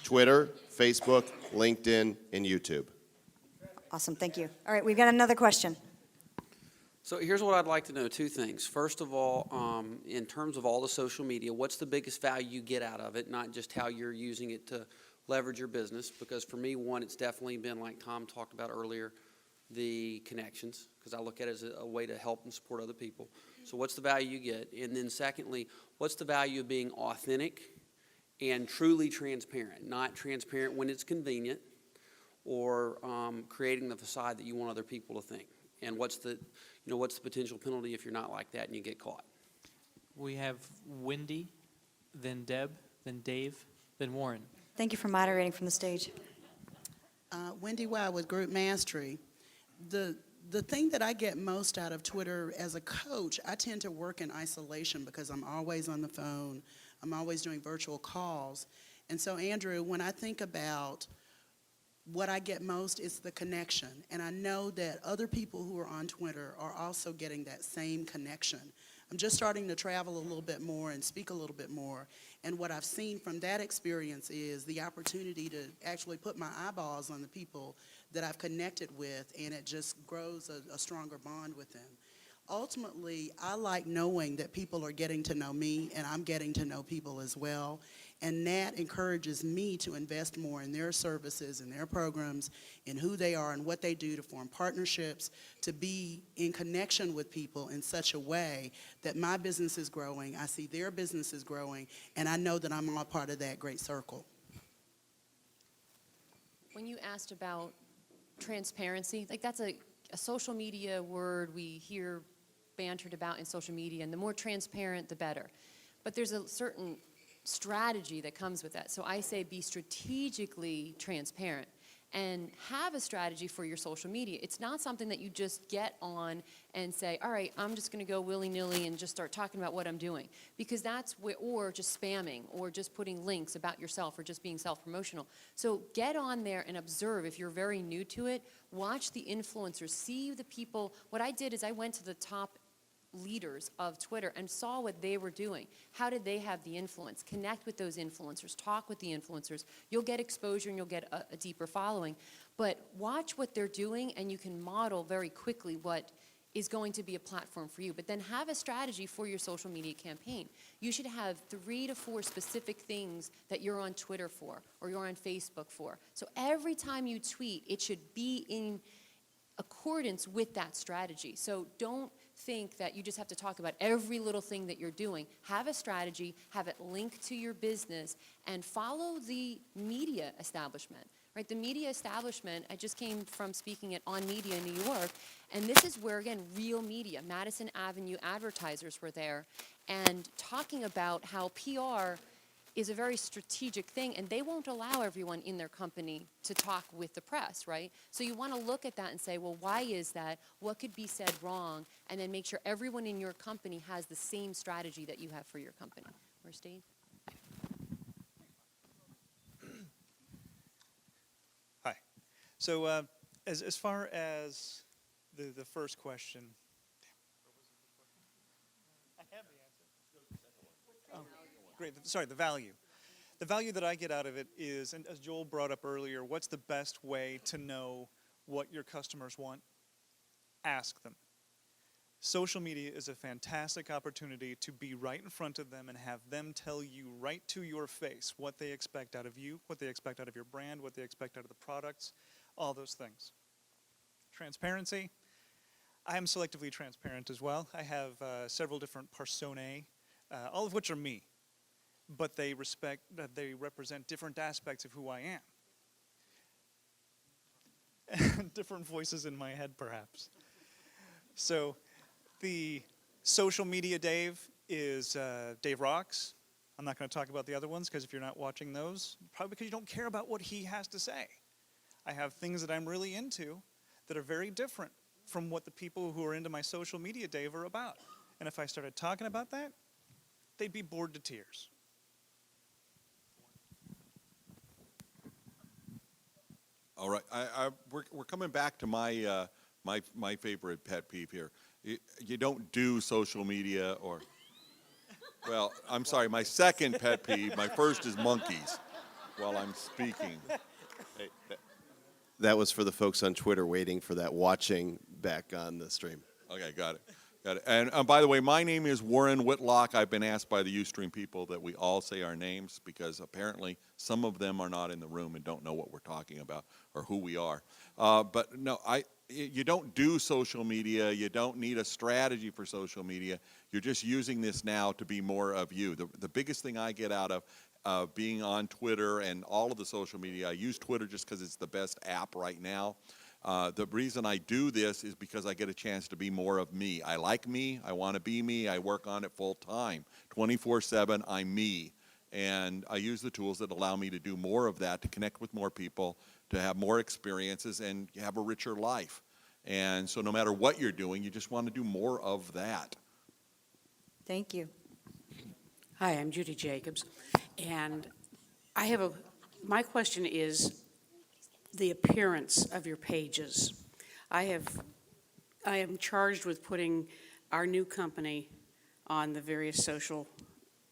Twitter, Facebook, LinkedIn, and YouTube. Awesome, thank you. All right, we've got another question. So here's what I'd like to know, two things. First of all, in terms of all the social media, what's the biggest value you get out of it, not just how you're using it to leverage your business? Because for me, one, it's definitely been, like Tom talked about earlier, the connections, because I look at it as a way to help and support other people. So what's the value you get? And then secondly, what's the value of being authentic and truly transparent? Not transparent when it's convenient, or creating the facade that you want other people to think. And what's the potential penalty if you're not like that and you get caught? We have Wendy, then Deb, then Dave, then Warren. Thank you for moderating from the stage. Wendy Wild with Group Mastery. The thing that I get most out of Twitter as a coach, I tend to work in isolation because I'm always on the phone. I'm always doing virtual calls. And so, Andrew, when I think about what I get most is the connection. And I know that other people who are on Twitter are also getting that same connection. I'm just starting to travel a little bit more and speak a little bit more. And what I've seen from that experience is the opportunity to actually put my eyeballs on the people that I've connected with, and it just grows a stronger bond with them. Ultimately, I like knowing that people are getting to know me and I'm getting to know people as well. And that encourages me to invest more in their services and their programs, in who they are and what they do, to form partnerships, to be in connection with people in such a way that my business is growing, I see their business is growing, and I know that I'm all part of that great circle. When you asked about transparency, like that's a social media word we hear bantered about in social media, and the more transparent, the better. But there's a certain strategy that comes with that. So I say be strategically transparent. and have a strategy for your social media. It's not something that you just get on and say, all right, I'm just going to go willy-nilly and just start talking about what I'm doing. Because that's where, or just spamming, or just putting links about yourself, or just being self-promotional. So get on there and observe. If you're very new to it, watch the influencers, see the people. What I did is I went to the top leaders of Twitter and saw what they were doing. How did they have the influence? Connect with those influencers, talk with the influencers. You'll get exposure and you'll get a deeper following. But watch what they're doing and you can model very quickly what is going to be a platform for you. But then have a strategy for your social media campaign. You should have 3 to 4 specific things that you're on Twitter for or you're on Facebook for. So every time you tweet, it should be in accordance with that strategy. So don't think that you just have to talk about every little thing that you're doing. Have a strategy, have it linked to your business, and follow the media establishment. Right? The media establishment, I just came from speaking at On Media in New York, and this is where, again, real media, Madison Avenue advertisers were there, and talking about how PR is a very strategic thing, and they won't allow everyone in their company to talk with the press, right? So you want to look at that and say, well, why is that? What could be said wrong? And then make sure everyone in your company has the same strategy that you have for your company. Where's Dave? Hi. So as far as the first question, I have the answer. Oh, great. Sorry, the value. The value that I get out of it is, and as Joel brought up earlier, what's the best way to know what your customers want? Ask them. Social media is a fantastic opportunity to be right in front of them and have them tell you right to your face what they expect out of you, what they expect out of your brand, what they expect out of the products, all those things. Transparency. I am selectively transparent as well. I have several different personae, all of which are me, but they represent different aspects of who I am. Different voices in my head, perhaps. So the social media Dave is Dave Rocks. I'm not going to talk about the other ones because if you're not watching those, probably because you don't care about what he has to say. I have things that I'm really into that are very different from what the people who are into my social media Dave are about. And if I started talking about that, they'd be bored to tears. All right, we're coming back to my my favorite pet peeve here. You don't do social media, or, well, I'm sorry, my second pet peeve. My first is monkeys while I'm speaking. Hey, That was for the folks on Twitter waiting for that watching back on the stream. Okay, got it. Got it. And by the way, my name is Warren Whitlock. I've been asked by the Ustream people that we all say our names because apparently some of them are not in the room and don't know what we're talking about or who we are. But no, you don't do social media. You don't need a strategy for social media. You're just using this now to be more of you. The biggest thing I get out of being on Twitter and all of the social media, I use Twitter just because it's the best app right now. The reason I do this is because I get a chance to be more of me. I like me. I want to be me. I work on it full time. 24/7, I'm me. And I use the tools that allow me to do more of that, to connect with more people, to have more experiences, and have a richer life. And so no matter what you're doing, you just want to do more of that. Thank you. Hi, I'm Judy Jacobs, and my question is the appearance of your pages. I am charged with putting our new company on the various social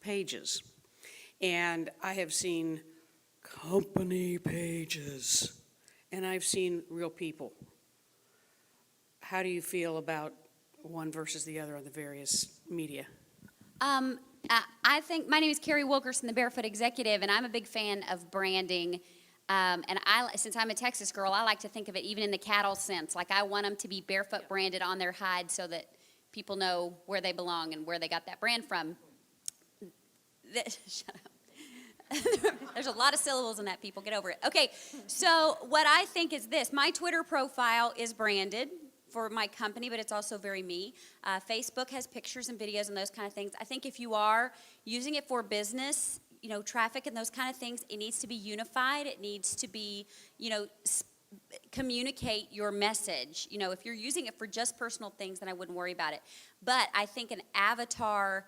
pages, and I have seen company pages, and I've seen real people. How do you feel about one versus the other on the various media? I think, my name is Carrie Wilkerson, the Barefoot Executive, and I'm a big fan of branding. And since I'm a Texas girl, I like to think of it even in the cattle sense. Like I want them to be barefoot branded on their hide so that people know where they belong and where they got that brand from. Shut up. There's a lot of syllables in that, people. Get over it. Okay, so what I think is this. My Twitter profile is branded for my company, but it's also very me. Facebook has pictures and videos and those kind of things. I think if you are using it for business, traffic and those kind of things, it needs to be unified. It needs to be, communicate your message. If you're using it for just personal things, then I wouldn't worry about it. But I think an avatar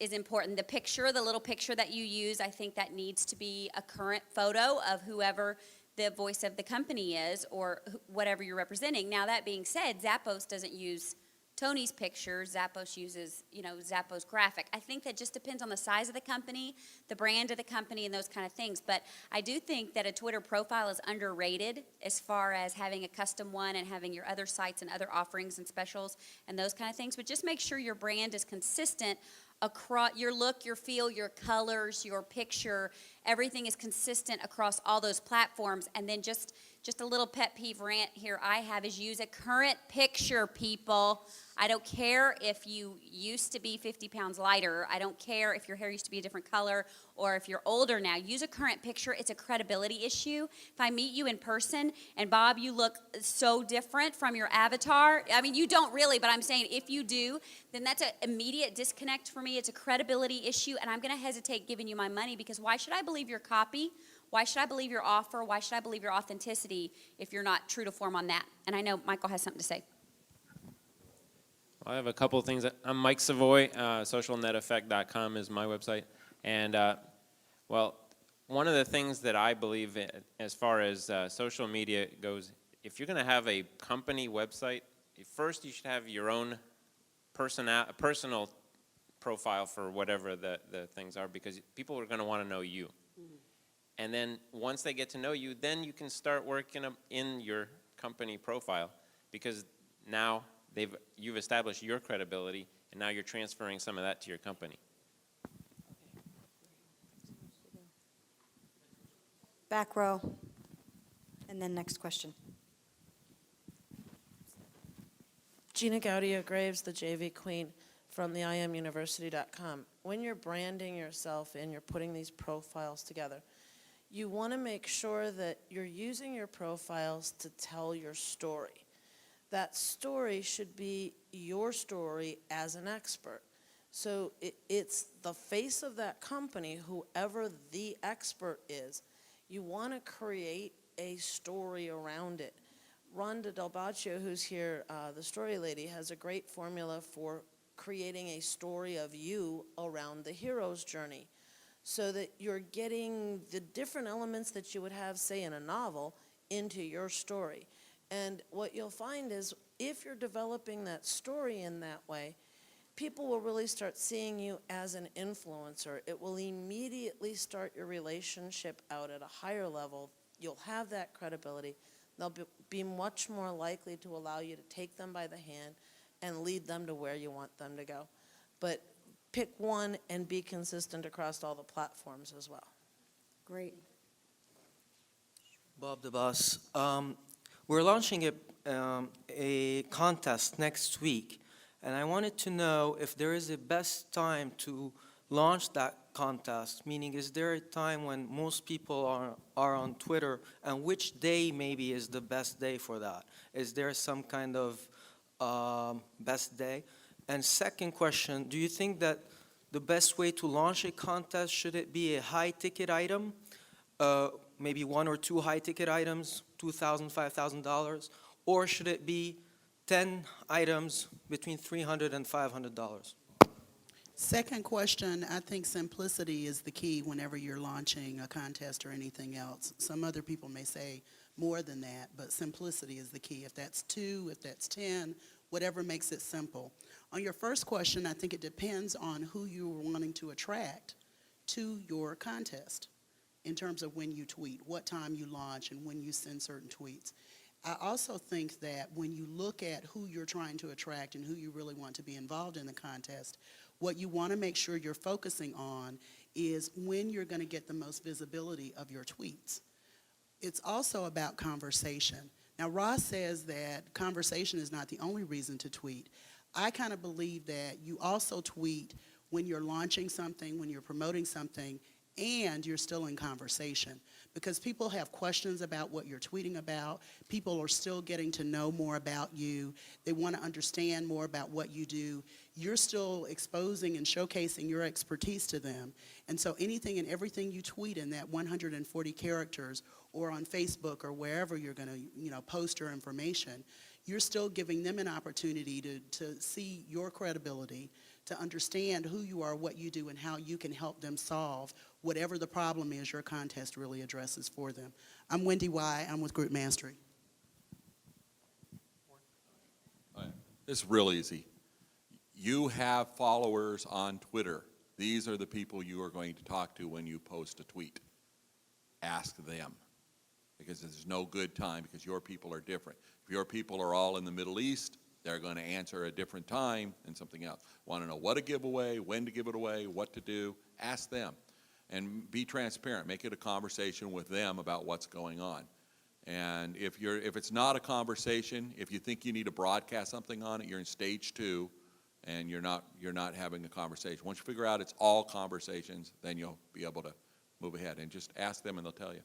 is important. The little picture that you use, I think that needs to be a current photo of whoever the voice of the company is or whatever you're representing. Now, that being said, Zappos doesn't use Tony's picture. Zappos uses, Zappos graphic. I think that just depends on the size of the company, the brand of the company, and those kind of things. But I do think that a Twitter profile is underrated as far as having a custom one and having your other sites and other offerings and specials and those kind of things. But just make sure your brand is consistent across your look, your feel, your colors, your picture. Everything is consistent across all those platforms. And then just a little pet peeve rant here I have is use a current picture, people. I don't care if you used to be 50 pounds lighter. I don't care if your hair used to be a different color or if you're older now. Use a current picture. It's a credibility issue. If I meet you in person and, Bob, you look so different from your avatar, I mean, you don't really, but I'm saying if you do, then that's an immediate disconnect for me. It's a credibility issue, and I'm going to hesitate giving you my money because why should I believe your copy? Why should I believe your offer? Why should I believe your authenticity if you're not true to form on that? And I know Michael has something to say. I have a couple of things. I'm Mike Savoy. SocialNetEffect.com is my website. And, one of the things that I believe in, as far as social media goes, if you're going to have a company website, first you should have your own personal profile for whatever the things are, because people are going to want to know you. And then once they get to know you, then you can start working in your company profile, because now you've established your credibility, and now you're transferring some of that to your company. Back row. And then next question. Gina Gaudio Graves, the JV Queen from the IMUniversity.com. When you're branding yourself and you're putting these profiles together, you want to make sure that you're using your profiles to tell your story. That story should be your story as an expert. So it's the face of that company, whoever the expert is. You want to create a story around it. Rhonda Del Baccio, who's here, the story lady, has a great formula for creating a story of you around the hero's journey, so that you're getting the different elements that you would have, say, in a novel into your story. And what you'll find is if you're developing that story in that way, people will really start seeing you as an influencer. It will immediately start your relationship out at a higher level. You'll have that credibility. They'll be much more likely to allow you to take them by the hand and lead them to where you want them to go. But pick one and be consistent across all the platforms as well. Great. Bob the Boss. We're launching a contest next week, and I wanted to know if there is a best time to launch that contest, meaning is there a time when most people are on Twitter, and which day maybe is the best day for that? Is there some kind of best day? And second question, do you think that the best way to launch a contest, should it be a high-ticket item, maybe one or two high-ticket items, $2,000, $5,000, or should it be 10 items between $300 and $500? Second question, I think simplicity is the key whenever you're launching a contest or anything else. Some other people may say more than that, but simplicity is the key. If that's 2, if that's 10, whatever makes it simple. On your first question, I think it depends on who you're wanting to attract to your contest in terms of when you tweet, what time you launch, and when you send certain tweets. I also think that when you look at who you're trying to attract and who you really want to be involved in the contest, what you want to make sure you're focusing on is when you're going to get the most visibility of your tweets. It's also about conversation. Now, Ross says that conversation is not the only reason to tweet. I kind of believe that you also tweet when you're launching something, when you're promoting something, and you're still in conversation. Because people have questions about what you're tweeting about. People are still getting to know more about you. They want to understand more about what you do. You're still exposing and showcasing your expertise to them. And so anything and everything you tweet in that 140 characters or on Facebook or wherever you're going to, post your information, you're still giving them an opportunity to see your credibility, to understand who you are, what you do, and how you can help them solve whatever the problem is your contest really addresses for them. I'm Wendy Y. I'm with Group Mastery. It's real easy. You have followers on Twitter. These are the people you are going to talk to when you post a tweet. Ask them. Because there's no good time, because your people are different. If your people are all in the Middle East, they're going to answer a different time than something else. Want to know what to give away, when to give it away, what to do? Ask them. And be transparent. Make it a conversation with them about what's going on. And if it's not a conversation, if you think you need to broadcast something on it, you're in stage 2, and you're not having a conversation. Once you figure out it's all conversations, then you'll be able to move ahead. And just ask them, and they'll tell you.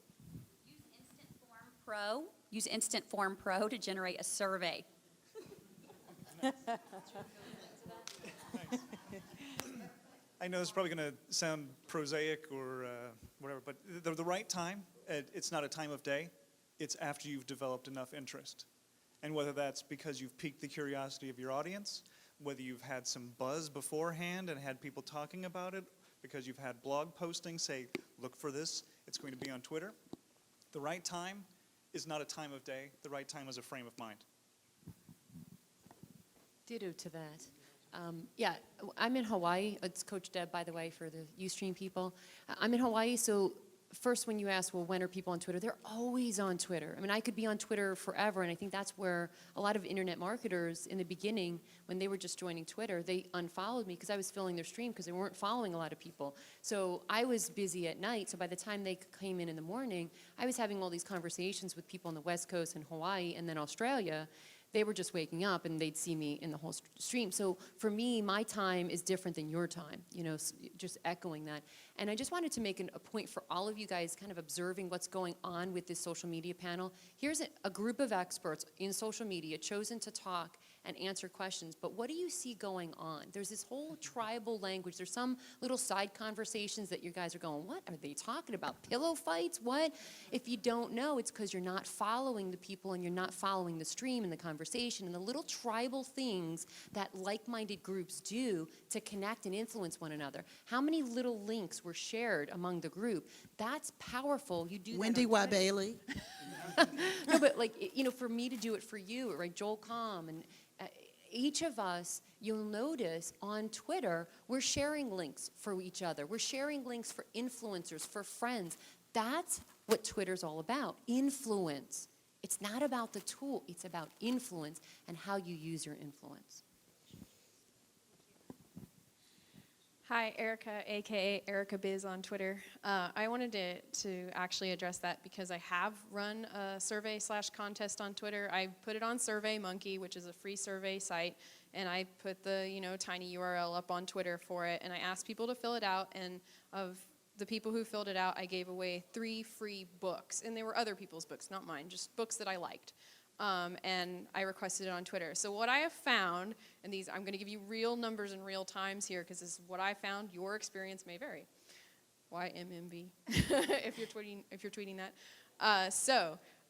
Use Instant Form Pro to generate a survey. I know this is probably going to sound prosaic or whatever, but the right time, it's not a time of day. It's after you've developed enough interest. And whether that's because you've piqued the curiosity of your audience, whether you've had some buzz beforehand and had people talking about it, because you've had blog postings say, look for this, it's going to be on Twitter. The right time is not a time of day. The right time is a frame of mind. Ditto to that. Yeah, I'm in Hawaii. It's Coach Deb, by the way, for the Ustream people. I'm in Hawaii, so first when you ask, well, when are people on Twitter? They're always on Twitter. I mean, I could be on Twitter forever, and I think that's where a lot of internet marketers in the beginning, when they were just joining Twitter, they unfollowed me because I was filling their stream because they weren't following a lot of people. So I was busy at night, so by the time they came in the morning, I was having all these conversations with people on the West Coast and Hawaii and then Australia. They were just waking up and they'd see me in the whole stream. So for me, my time is different than your time, just echoing that. And I just wanted to make a point for all of you guys kind of observing what's going on with this social media panel. Here's a group of experts in social media chosen to talk and answer questions, but what do you see going on? There's this whole tribal language. There's some little side conversations that you guys are going, what are they talking about? Pillow fights? What? If you don't know, it's because you're not following the people and you're not following the stream and the conversation and the little tribal things that like-minded groups do to connect and influence one another. How many little links were shared among the group? That's powerful. You do Wendy that Y. Bailey. No, but for me to do it for you, right? Joel Comm and each of us, you'll notice on Twitter, we're sharing links for each other. We're sharing links for influencers, for friends. That's what Twitter's all about, influence. It's not about the tool, it's about influence and how you use your influence. Hi, Erica, aka Erica Biz on Twitter. I wanted to actually address that because I have run a survey/contest on Twitter. I put it on SurveyMonkey, which is a free survey site, and I put the tiny URL up on Twitter for it, and I asked people to fill it out. And of the people who filled it out, I gave away 3 free books, and they were other people's books, not mine, just books that I liked. And I requested it on Twitter. So what I have found, and these I'm going to give you real numbers and real times here because this is what I found. Your experience may vary. YMMB, if you're tweeting that.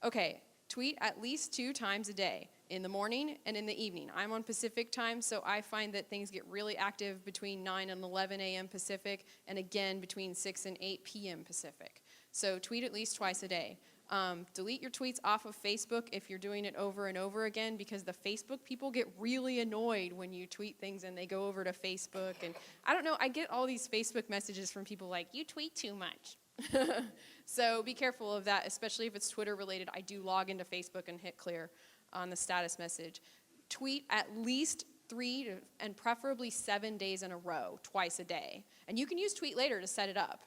Okay, tweet at least 2 times a day, in the morning and in the evening. I'm on Pacific time, so I find that things get really active between 9 and 11 a.m. Pacific, and again between 6 and 8 p.m. Pacific. So tweet at least twice a day. Delete your tweets off of Facebook if you're doing it over and over again, because the Facebook people get really annoyed when you tweet things and they go over to Facebook. And I don't know, I get all these Facebook messages from people like, you tweet too much. So be careful of that, especially if it's Twitter related. I do log into Facebook and hit clear on the status message. Tweet at least 3 and preferably 7 days in a row, twice a day. And you can use Tweet Later to set it up.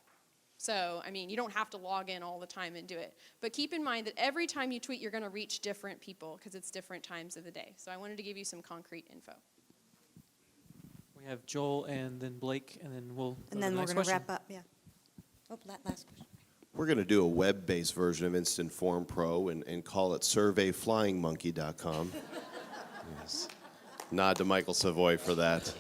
So, you don't have to log in all the time and do it. But keep in mind that every time you tweet, you're going to reach different people because it's different times of the day. So I wanted to give you some concrete info. We have Joel and then Blake, and then we'll go to the And then we're next going to question. wrap up, yeah. Oh, last question. We're going to do a web-based version of Instant Form Pro and call it surveyflyingmonkey.com. Yes. Nod to Michael Savoy for that.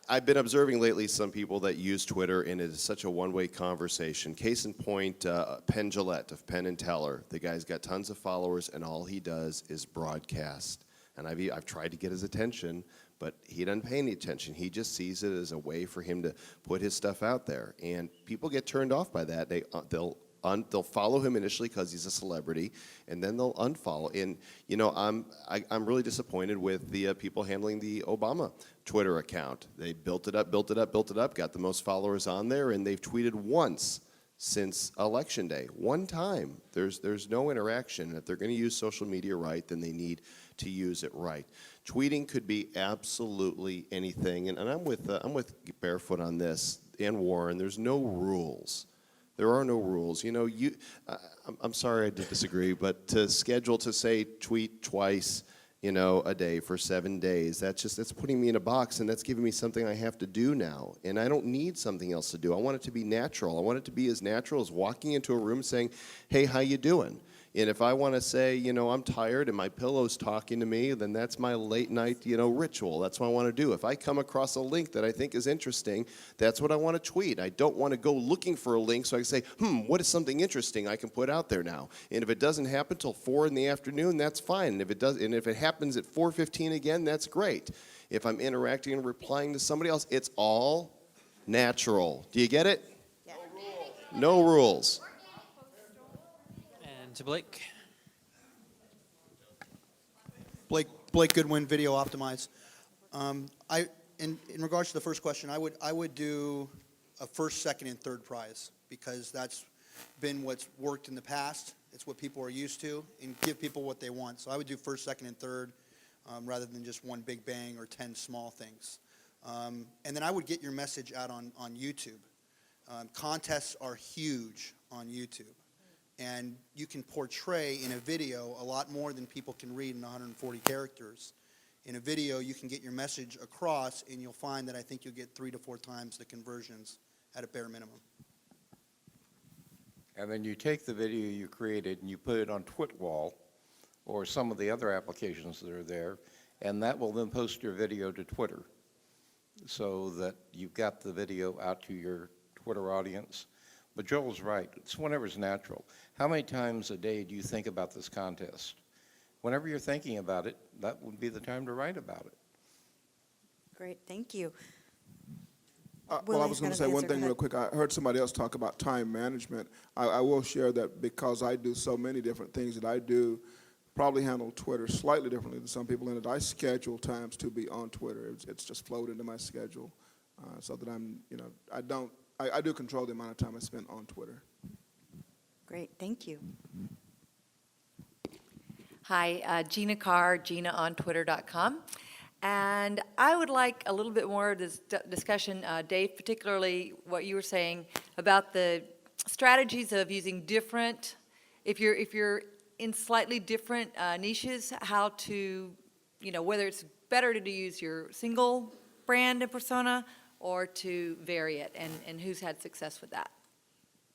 I've been observing lately some people that use Twitter, and it is such a one-way conversation. Case in point, Penn Jillette of Penn and Teller. The guy's got tons of followers, and all he does is broadcast. And I've tried to get his attention, but he doesn't pay any attention. He just sees it as a way for him to put his stuff out there. And people get turned off by that. They'll follow him initially because he's a celebrity, and then they'll unfollow. And you know, I'm really disappointed with the people handling the Obama Twitter account. They built it up, got the most followers on there, and they've tweeted once since Election Day. One time. There's no interaction. If they're going to use social media right, then they need to use it right. Tweeting could be absolutely anything, and I'm with Barefoot on this and Warren. There's no rules. There are no rules. You know, I'm sorry I did disagree, but to schedule to say tweet twice, you know, a day for 7 days, that's putting me in a box, and that's giving me something I have to do now. And I don't need something else to do. I want it to be natural. I want it to be as natural as walking into a room saying, hey, how you doing? And if I want to say, you know, I'm tired and my pillow's talking to me, then that's my late night, you know, ritual. That's what I want to do. If I come across a link that I think is interesting, that's what I want to tweet. I don't want to go looking for a link so I can say, what is something interesting I can put out there now? And if it doesn't happen till 4 in the afternoon, that's fine. And if it does, and if it happens at 4:15 again, that's great. If I'm interacting and replying to somebody else, it's all natural. Do you get it? Yeah. No rules. To Blake. Blake Goodwin, Video Optimize. In regards to the first question, I would do a first, second, and third prize because that's been what's worked in the past. It's what people are used to, and give people what they want. So I would do first, second, and third rather than just one big bang or 10 small things. And then I would get your message out on YouTube. Contests are huge on YouTube. And you can portray in a video a lot more than people can read in 140 characters. In a video, you can get your message across, and you'll find that I think you'll get 3 to 4 times the conversions at a bare minimum. And then you take the video you created and you put it on Twitwall or some of the other applications that are there, and that will then post your video to Twitter so that you've got the video out to your Twitter audience. But Joel's right. It's whenever's natural. How many times a day do you think about this contest? Whenever you're thinking about it, that would be the time to write about it. Great, thank you. Well, I was going to say one thing real quick. I heard somebody else talk about time management. I will share that because I do so many different things that I do, probably handle Twitter slightly differently than some people in it. I schedule times to be on Twitter. It's just flowed into my schedule so that I'm, you know, I do control the amount of time I spend on Twitter. Great, thank you. Hi, Gina Carr, GinaOnTwitter.com. And I would like a little bit more of this discussion, Dave, particularly what you were saying about the strategies of using different, if you're in slightly different niches, how to, you know, whether it's better to use your single brand and persona or to vary it, and who's had success with that.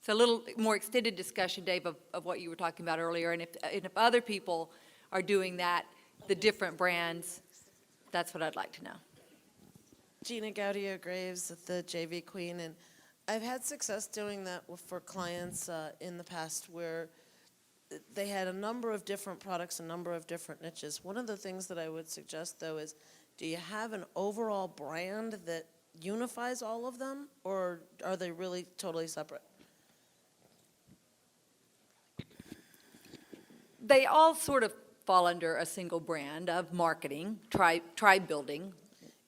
So a little more extended discussion, Dave, of what you were talking about earlier, and if other people are doing that, the different brands, that's what I'd like to know. Gina Gaudio Graves, the JV Queen, and I've had success doing that for clients in the past where they had a number of different products, a number of different niches. One of the things that I would suggest, though, is do you have an overall brand that unifies all of them, or are they really totally separate? They all sort of fall under a single brand of marketing, tribe building.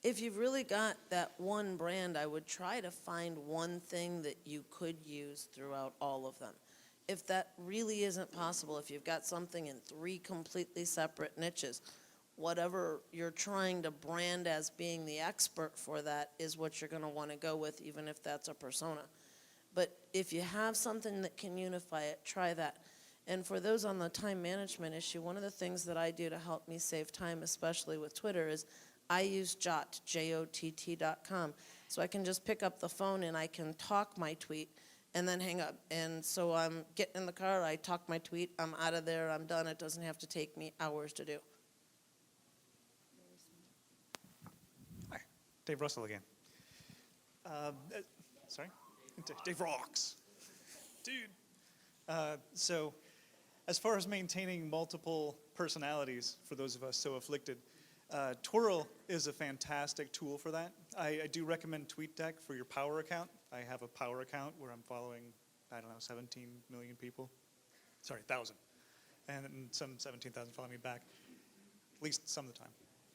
If you've really got that one brand, I would try to find one thing that you could use throughout all of them. If that really isn't possible, if you've got something in 3 completely separate niches, whatever you're trying to brand as being the expert for that is what you're going to want to go with, even if that's a persona. But if you have something that can unify it, try that. And for those on the time management issue, one of the things that I do to help me save time, especially with Twitter, is I use Jot, JOTT.com. So I can just pick up the phone and I can talk my tweet and then hang up. And so I'm getting in the car, I talk my tweet, I'm out of there, I'm done. It doesn't have to take me hours to do. Hi, Dave Russell again. Sorry? Dave rocks. Dude. So, as far as maintaining multiple personalities for those of us so afflicted, Twirl is a fantastic tool for that. I do recommend TweetDeck for your Power account. I have a Power account where I'm following, 17 million people. Sorry, 1,000. And some 17,000 follow me back, at least some of the time.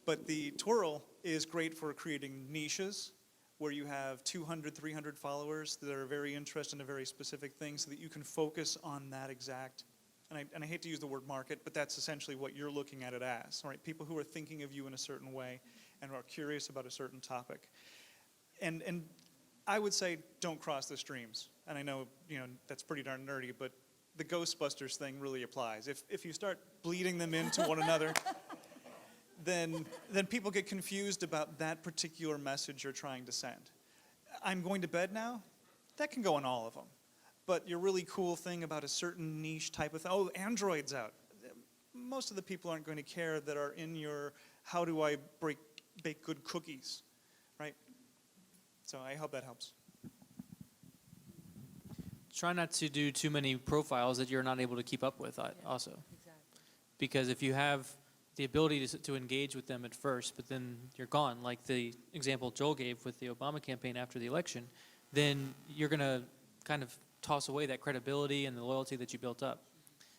But the Twirl is great for creating niches where you have 200, 300 followers that are very interested in a very specific thing so that you can focus on that exact, and I hate to use the word market, but that's essentially what you're looking at it as, all right? People who are thinking of you in a certain way and are curious about a certain topic. And I would say don't cross the streams. And I know, that's pretty darn nerdy, but the Ghostbusters thing really applies. If you start bleeding them into one another, then people get confused about that particular message you're trying to send. I'm going to bed now? That can go on all of them. But your really cool thing about a certain niche type of thing, oh, Android's out. Most of the people aren't going to care that are in your how do I bake good cookies, right? So I hope that helps. Try not to do too many profiles that you're not able to keep up with also. Because if you have the ability to engage with them at first, but then you're gone, like the example Joel gave with the Obama campaign after the election, then you're going to kind of toss away that credibility and the loyalty that you built up.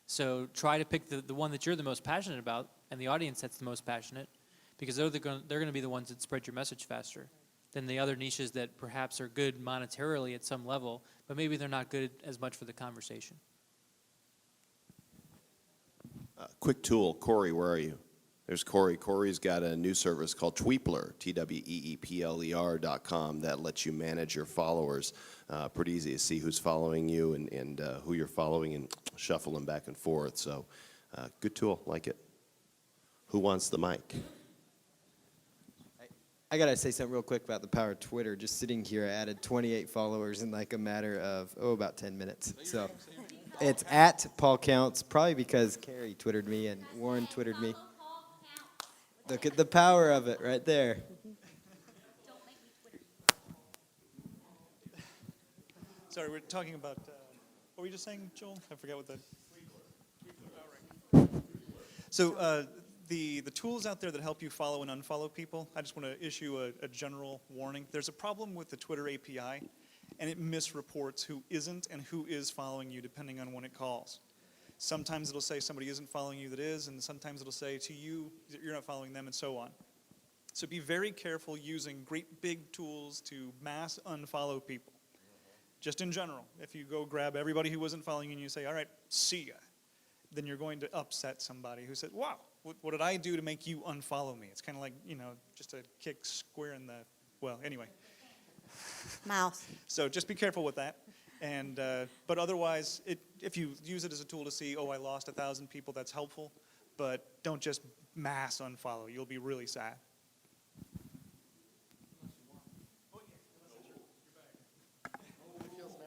So try to pick the one that you're the most passionate about and the audience that's the most passionate, because they're going to be the ones that spread your message faster than the other niches that perhaps are good monetarily at some level, but maybe they're not good as much for the conversation. Quick tool, Corey, where are you? There's Corey. Corey's got a new service called Tweepler, TWEEPLER.com, that lets you manage your followers. Pretty easy to see who's following you and who you're following and shuffle them back and forth. So good tool, like it. Who wants the mic? I got to say something real quick about the power of Twitter. Just sitting here, I added 28 followers in like a matter of, about 10 minutes. So it's at Paul Counts, probably because Carrie Twittered me and Warren Twittered me. Look at the power of it right there. Sorry, we're talking about, what were you just saying, Joel? I forgot what that. So the tools out there that help you follow and unfollow people, I just want to issue a general warning. There's a problem with the Twitter API, and it misreports who isn't and who is following you depending on when it calls. Sometimes it'll say somebody isn't following you that is, and sometimes it'll say to you that you're not following them, and so on. So be very careful using great big tools to mass unfollow people. Just in general, if you go grab everybody who wasn't following you and you say, all right, see ya, then you're going to upset somebody who said, wow, what did I do to make you unfollow me? It's kind of like, just a kick square in the, well, anyway. Mouth. So just be careful with that. And but otherwise, if you use it as a tool to see, oh, I lost 1,000 people, that's helpful. But don't just mass unfollow. You'll be really sad.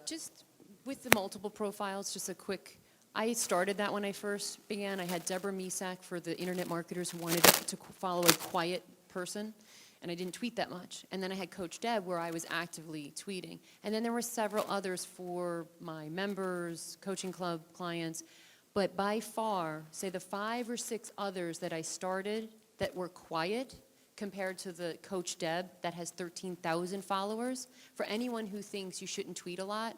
Just with the multiple profiles, just a quick, I started that when I first began. I had Deborah Misak for the internet marketers who wanted to follow a quiet person, and I didn't tweet that much. And then I had Coach Deb where I was actively tweeting. And then there were several others for my members, coaching club clients. But by far, say the 5 or 6 others that I started that were quiet compared to the Coach Deb that has 13,000 followers, for anyone who thinks you shouldn't tweet a lot,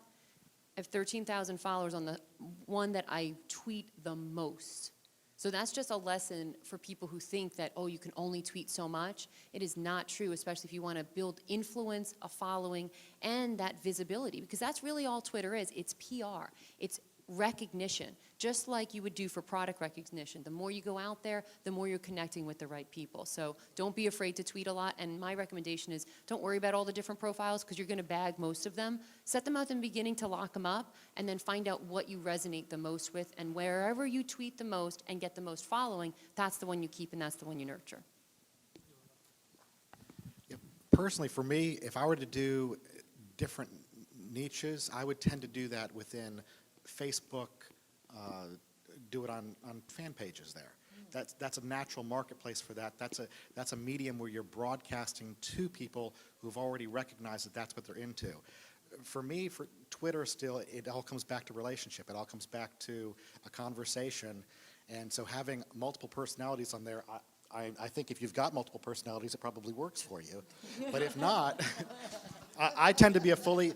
I have 13,000 followers on the one that I tweet the most. So that's just a lesson for people who think that, oh, you can only tweet so much. It is not true, especially if you want to build influence, a following, and that visibility, because that's really all Twitter is. It's PR. It's recognition, just like you would do for product recognition. The more you go out there, the more you're connecting with the right people. So don't be afraid to tweet a lot. And my recommendation is don't worry about all the different profiles because you're going to bag most of them. Set them out in the beginning to lock them up and then find out what you resonate the most with. And wherever you tweet the most and get the most following, that's the one you keep and that's the one you nurture. personally, for me, if I were to do different niches, I would tend to do that within Facebook, do it on fan pages there. That's a natural marketplace for that. That's a medium where you're broadcasting to people who've already recognized that that's what they're into. For me, for Twitter still, it all comes back to relationship. It all comes back to a conversation. And so having multiple personalities on there, I think if you've got multiple personalities, it probably works for you. But if not, I tend to be a fully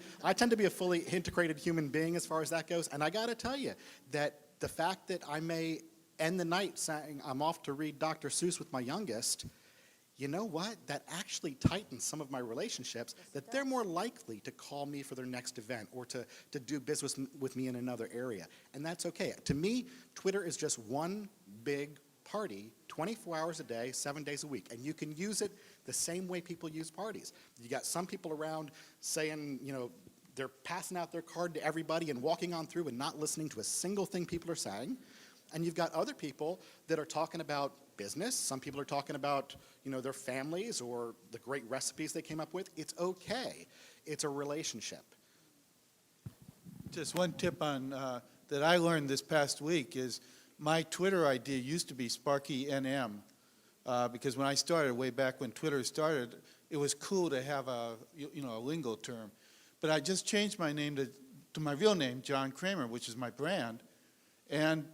integrated human being as far as that goes. And I got to tell you that the fact that I may end the night saying I'm off to read Dr. Seuss with my youngest, you know what? That actually tightens some of my relationships, that they're more likely to call me for their next event or to do business with me in another area. And that's okay. To me, Twitter is just one big party 24 hours a day, 7 days a week. And you can use it the same way people use parties. You got some people around saying, you know, they're passing out their card to everybody and walking on through and not listening to a single thing people are saying. And you've got other people that are talking about business. Some people are talking about, you know, their families or the great recipes they came up with. It's okay. It's a relationship. Just one tip on that I learned this past week is my Twitter ID used to be SparkyNM because when I started, way back when Twitter started, it was cool to have a lingo term. But I just changed my name to my real name, John Kramer, which is my brand, and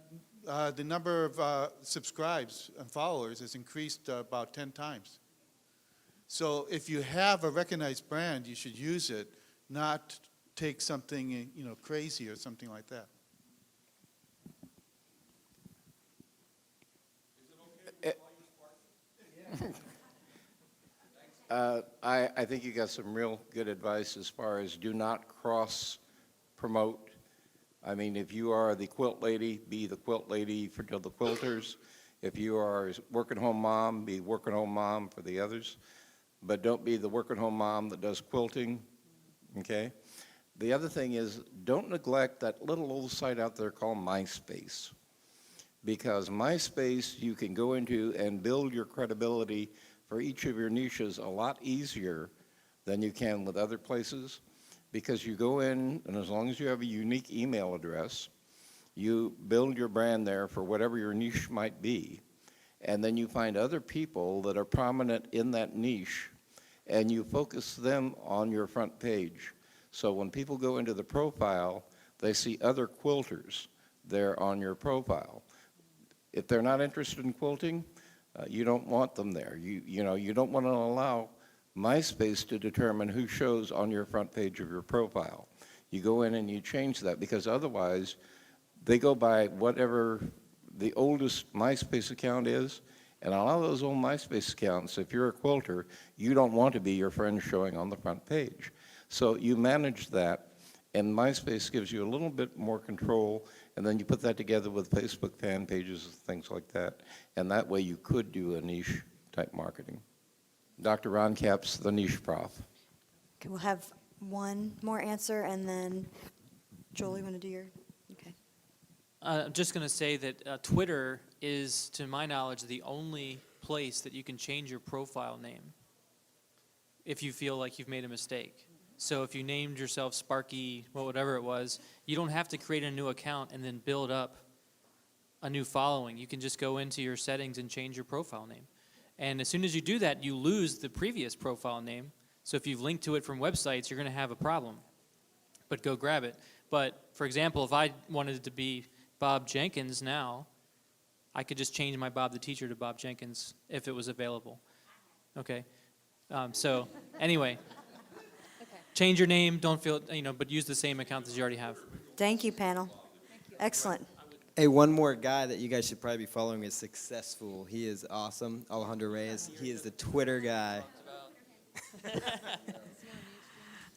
the number of subscribes and followers has increased about 10 times. So if you have a recognized brand, you should use it, not take something crazy or something like that. I think you got some real good advice as far as do not cross-promote. I mean, if you are the quilt lady, be the quilt lady for the quilters. If you are a working-home mom, be working-home mom for the others. But don't be the working-home mom that does quilting, okay? The other thing is don't neglect that little old site out there called MySpace. Because MySpace, you can go into and build your credibility for each of your niches a lot easier than you can with other places. Because you go in, and as long as you have a unique email address, you build your brand there for whatever your niche might be. And then you find other people that are prominent in that niche, and you focus them on your front page. So when people go into the profile, they see other quilters there on your profile. If they're not interested in quilting, you don't want them there. You don't want to allow MySpace to determine who shows on your front page of your profile. You go in and you change that because otherwise they go by whatever the oldest MySpace account is, and a lot of those old MySpace accounts, if you're a quilter, you don't want to be your friend showing on the front page. So you manage that, and MySpace gives you a little bit more control, and then you put that together with Facebook fan pages and things like that, and that way you could do a niche type marketing. Dr. Ron Capps, the niche prof. Okay, we'll have one more answer, and then Joel, you want to do your? Okay. I'm just going to say that Twitter is, to my knowledge, the only place that you can change your profile name if you feel like you've made a mistake. So if you named yourself Sparky, well, whatever it was, you don't have to create a new account and then build up a new following. You can just go into your settings and change your profile name. And as soon as you do that, you lose the previous profile name. So if you've linked to it from websites, you're going to have a problem. But go grab it. But, for example, if I wanted it to be Bob Jenkins now, I could just change my Bob the Teacher to Bob Jenkins if it was available. Okay? So, anyway, change your name, don't feel, but use the same account as you already have. Thank you, panel. Excellent. Hey, one more guy that you guys should probably be following is Successful. He is awesome. Alejandro Reyes. He is the Twitter guy.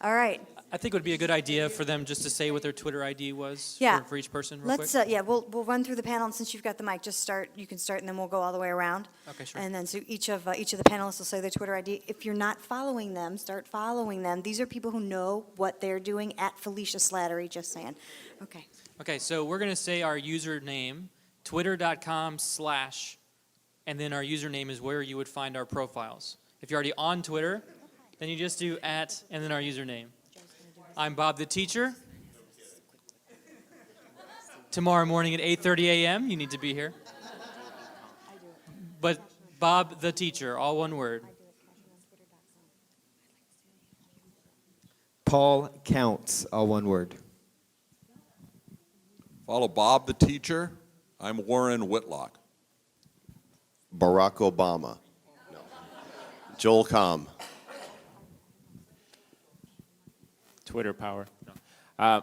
All right. I think it would be a good idea for them just to say what their Twitter ID was for each person real Let's, quick. we'll run through the panel, and since you've got the mic, just start. You can start, and then we'll go all the way around. Okay, sure. And then so each of the panelists will say their Twitter ID. If you're not following them, start following them. These are people who know what they're doing at Felicia Slattery, just saying. Okay. Okay, so we're going to say our username, twitter.com/ and then our username is where you would find our profiles. If you're already on Twitter, Then you just do @ and then our username. I'm Bob the teacher. Tomorrow morning at 8:30 a.m., you need to be here. But Bob the teacher, all one word. Paul Counts, all one word. Follow Bob the teacher. I'm Warren Whitlock. Barack Obama. No. Joel Comm. Twitter power. No.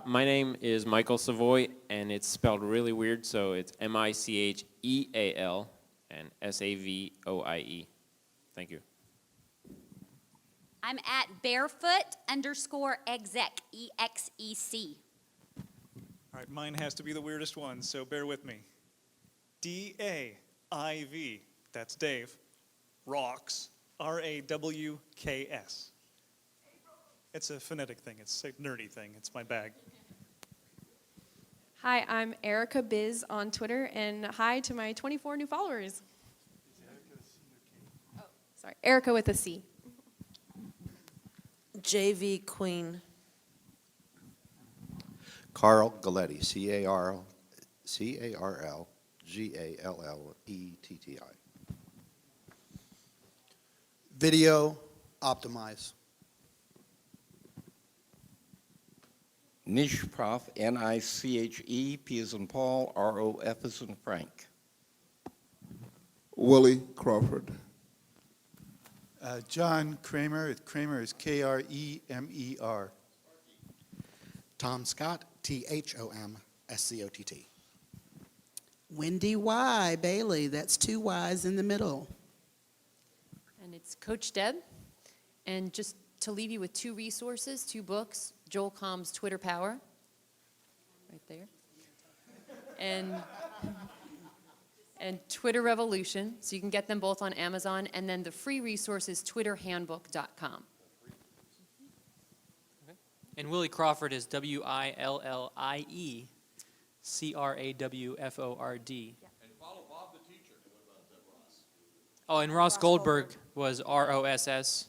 My name is Michael Savoy, and it's spelled really weird, so it's Micheal and Savoie. Thank you. I'm at barefoot_exec, EXEC. All right, mine has to be the weirdest one, so bear with me. DAIV, that's Dave, Rocks, RAWKS. It's a phonetic thing, it's a nerdy thing, it's my bag. Hi, I'm Erica Biz on Twitter, and hi to my 24 new followers. Oh, sorry, Erica with a C. JV Queen. Carl Galletti, CarlGalletti. Video optimize. Niche Prof, Niche, P as in Paul, ROF as in Frank. Willie Crawford. John Kramer. Kramer is Kremer. Tom Scott, THOMSCOTT. Wendy Y. Bailey, that's 2 Y's in the middle. And it's Coach Deb. And just to leave you with 2 resources, 2 books, Joel Comm's Twitter Power, right there, and Twitter Revolution. So you can get them both on Amazon. And then the free resource is twitterhandbook.com. And Willie Crawford is WILLIECRAWFORD. And follow Bob the teacher. Ross? Oh, and Ross Goldberg was ROSS.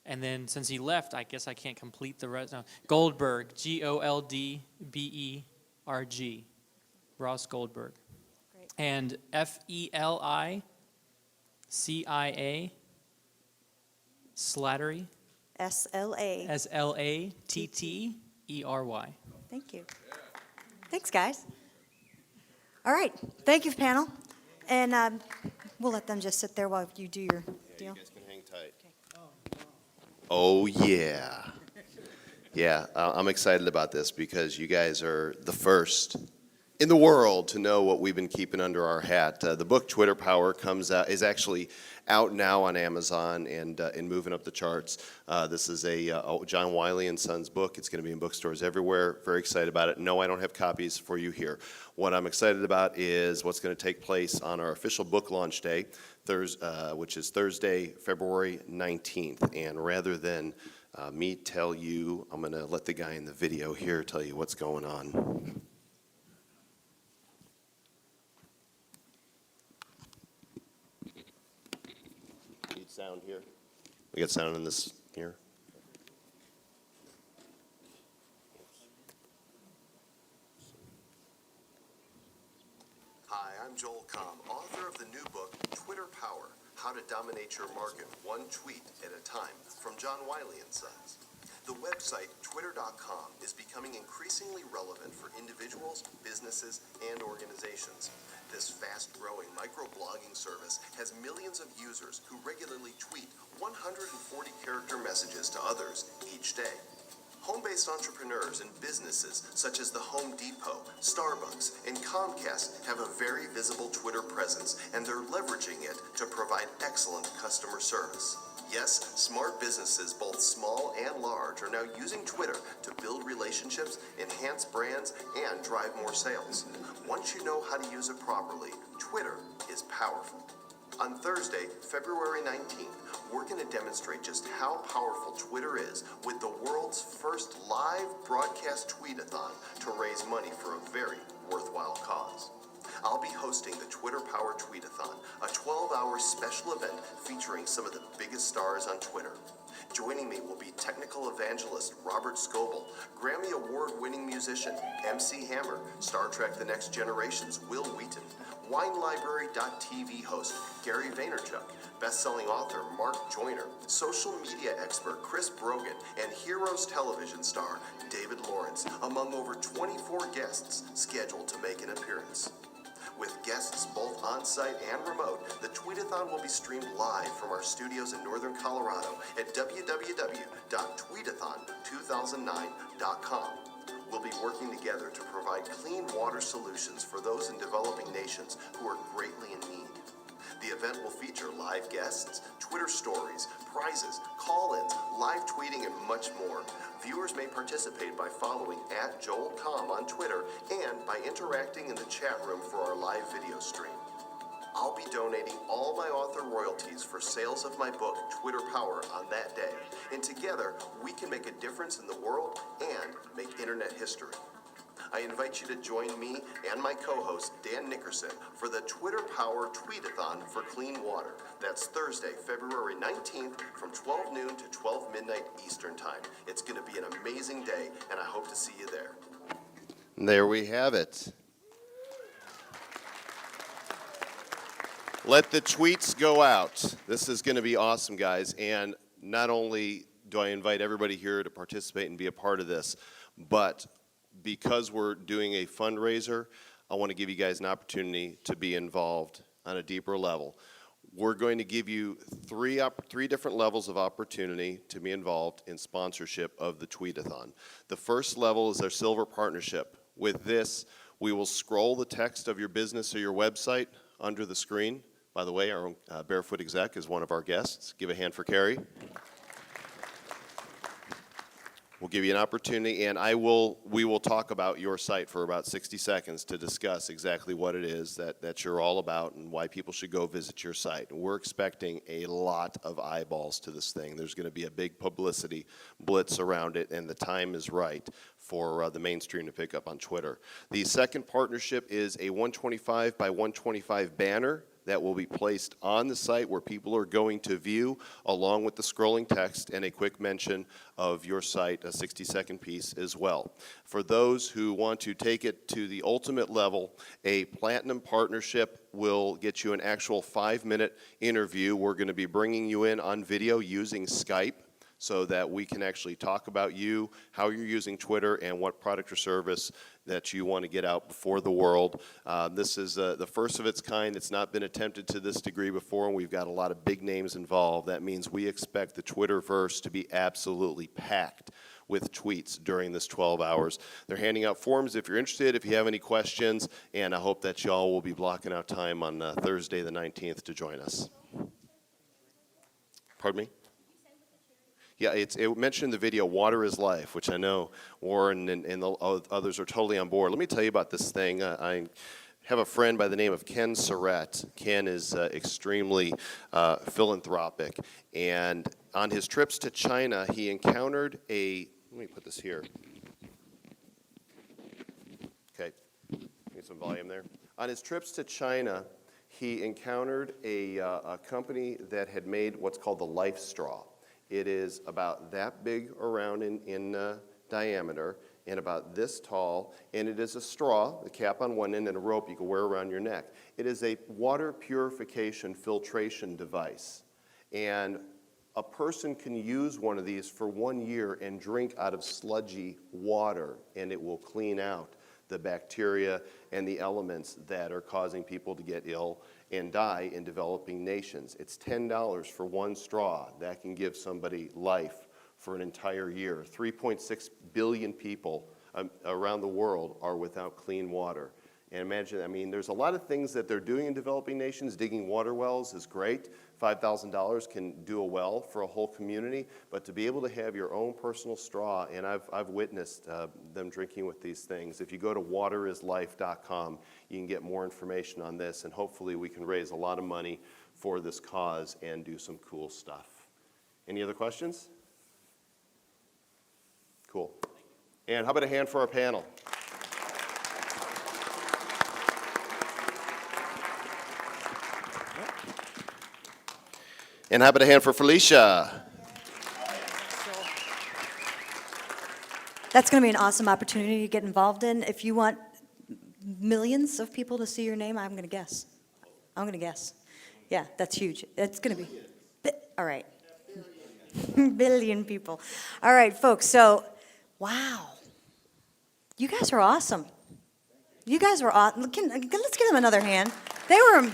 And then since he left, I guess I can't complete the rest. No, Goldberg, GOLDBERG. Ross Goldberg. Great. And FELICIA Slattery. SLA. SLATTERY. Thank you. Thanks, guys. All right. Thank you, panel. And we'll let them just sit there while you do your deal. You guys can hang tight. Oh, yeah. Yeah, I'm excited about this because you guys are the first in the world to know what we've been keeping under our hat. The book Twitter Power is actually out now on Amazon and moving up the charts. This is a John Wiley and Sons book. It's going to be in bookstores everywhere. Very excited about it. No, I don't have copies for you here. What I'm excited about is what's going to take place on our official book launch day, which is Thursday, February 19th. And rather than me tell you, I'm going to let the guy in the video here tell you what's going on. Need sound here? We got sound in this here? Hi, I'm Joel Comm, author of the new book, Twitter Power, How to Dominate Your Market One Tweet at a Time, from John Wiley & Sons. The website, twitter.com, is becoming increasingly relevant for individuals, businesses, and organizations. This fast-growing microblogging service has millions of users who regularly tweet 140-character messages to others each day. Home-based entrepreneurs and businesses such as the Home Depot, Starbucks, and Comcast have a very visible Twitter presence, and they're leveraging it to provide excellent customer service. Yes, smart businesses, both small and large, are now using Twitter to build relationships, enhance brands, and drive more sales. Once you know how to use it properly, Twitter is powerful. On Thursday, February 19th, we're going to demonstrate just how powerful Twitter is with the world's first live broadcast tweet-a-thon to raise money for a very worthwhile cause. I'll be hosting the Twitter Power Tweet-a-thon, a 12-hour special event featuring some of the biggest stars on Twitter. Joining me will be technical evangelist Robert Scoble, Grammy Award-winning musician MC Hammer, Star Trek The Next Generation's Will Wheaton, WineLibrary.tv host Gary Vaynerchuk, best-selling author Mark Joyner, social media expert Chris Brogan, and Heroes television star David Lawrence, among over 24 guests scheduled to make an appearance. With guests both on-site and remote, the Tweetathon will be streamed live from our studios in northern Colorado at www.tweetathon2009.com. We'll be working together to provide clean water solutions for those in developing nations who are greatly in need. The event will feature live guests, Twitter stories, prizes, call-ins, live tweeting, and much more. Viewers may participate by following @JoelCom on Twitter and by interacting in the chat room for our live video stream. I'll be donating all my author royalties for sales of my book, Twitter Power, on that day. And together, we can make a difference in the world and make internet history. I invite you to join me and my co-host, Dan Nickerson, for the Twitter Power Tweetathon for Clean Water. That's Thursday, February 19th from 12 noon to 12 midnight Eastern Time. It's going to be an amazing day, and I hope to see you there. There we have it. Let the tweets go out. This is going to be awesome, guys. And not only do I invite everybody here to participate and be a part of this, but because we're doing a fundraiser, I want to give you guys an opportunity to be involved on a deeper level. We're going to give you three different levels of opportunity to be involved in sponsorship of the Tweetathon. The first level is our silver partnership. With this, we will scroll the text of your business or your website under the screen. By the way, our own Barefoot exec is one of our guests. Give a hand for Carrie. We'll give you an opportunity, and we will talk about your site for about 60 seconds to discuss exactly what it is that you're all about and why people should go visit your site. And we're expecting a lot of eyeballs to this thing. There's going to be a big publicity blitz around it, and the time is right for the mainstream to pick up on Twitter. The second partnership is a 125 by 125 banner that will be placed on the site where people are going to view, along with the scrolling text and a quick mention of your site, a 60-second piece as well. For those who want to take it to the ultimate level, a platinum partnership will get you an actual 5-minute interview. We're going to be bringing you in on video using Skype, so that we can actually talk about you, how you're using Twitter, and what product or service that you want to get out before the world. This is the first of its kind. It's not been attempted to this degree before, and we've got a lot of big names involved. That means we expect the Twitterverse to be absolutely packed with tweets during this 12 hours. They're handing out forms if you're interested, if you have any questions, and I hope that y'all will be blocking out time on Thursday the 19th to join us. Pardon me? Yeah, it mentioned in the video, water is life, which I know Warren and the others are totally on board. Let me tell you about this thing. I have a friend by the name of Ken Surratt. Ken is extremely philanthropic, and on his trips to China, he encountered let me put this here. Okay, need some volume there. On his trips to China, he encountered a company that had made what's called the Life Straw. It is about that big around in diameter and about this tall, and it is a straw, the cap on one end, and a rope you can wear around your neck. It is a water purification filtration device, and a person can use one of these for 1 year and drink out of sludgy water, and it will clean out the bacteria and the elements that are causing people to get ill and die in developing nations. It's $10 for one straw. That can give somebody life for an entire year. 3.6 billion people around the world are without clean water. And imagine, I mean, there's a lot of things that they're doing in developing nations. Digging water wells is great. $5,000 can do a well for a whole community, but to be able to have your own personal straw, and I've witnessed them drinking with these things. If you go to waterislife.com, you can get more information on this, and hopefully we can raise a lot of money for this cause and do some cool stuff. Any other questions? Cool. And how about a hand for our panel? And how about a hand for Felicia? That's going to be an awesome opportunity to get involved in. If you want millions of people to see your name, I'm going to guess. I'm going to guess. Yeah, that's huge. It's going to be, all right. Billion people. All right, folks, so, wow. You guys are awesome. You guys were awesome. Let's give them another hand. They were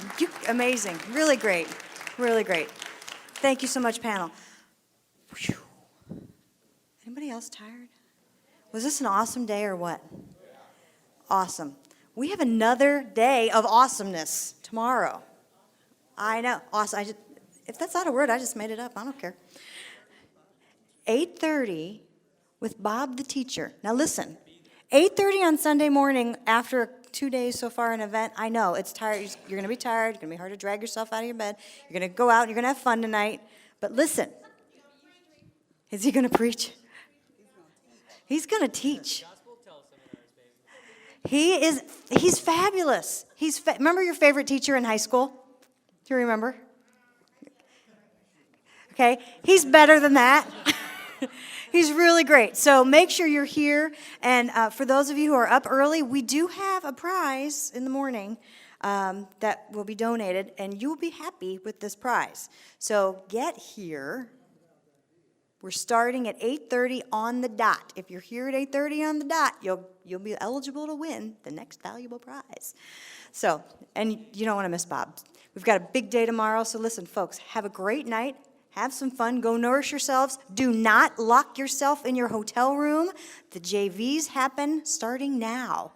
amazing. Really great. Really great. Thank you so much, panel. Whew. Anybody else tired? Was this an awesome day or what? Awesome. We have another day of awesomeness tomorrow. I know. Awesome. If that's not a word, I just made it up. I don't care. 8:30 with Bob the teacher. Now listen, 8:30 on Sunday morning after 2 days so far an event. I know, it's tired. You're going to be tired. It's going to be hard to drag yourself out of your bed. You're going to go out and you're going to have fun tonight. But listen, is he going to preach? He's going to teach. He's fabulous. Remember your favorite teacher in high school? Do you remember? Okay, he's better than that. He's really great. So make sure you're here. And for those of you who are up early, we do have a prize in the morning that will be donated, and you will be happy with this prize. So get here. We're starting at 8:30 on the dot. If you're here at 8:30 on the dot, you'll be eligible to win the next valuable prize. So, and you don't want to miss Bob. We've got a big day tomorrow. So listen, folks, have a great night. Have some fun. Go nourish yourselves. Do not lock yourself in your hotel room. The JVs happen starting now.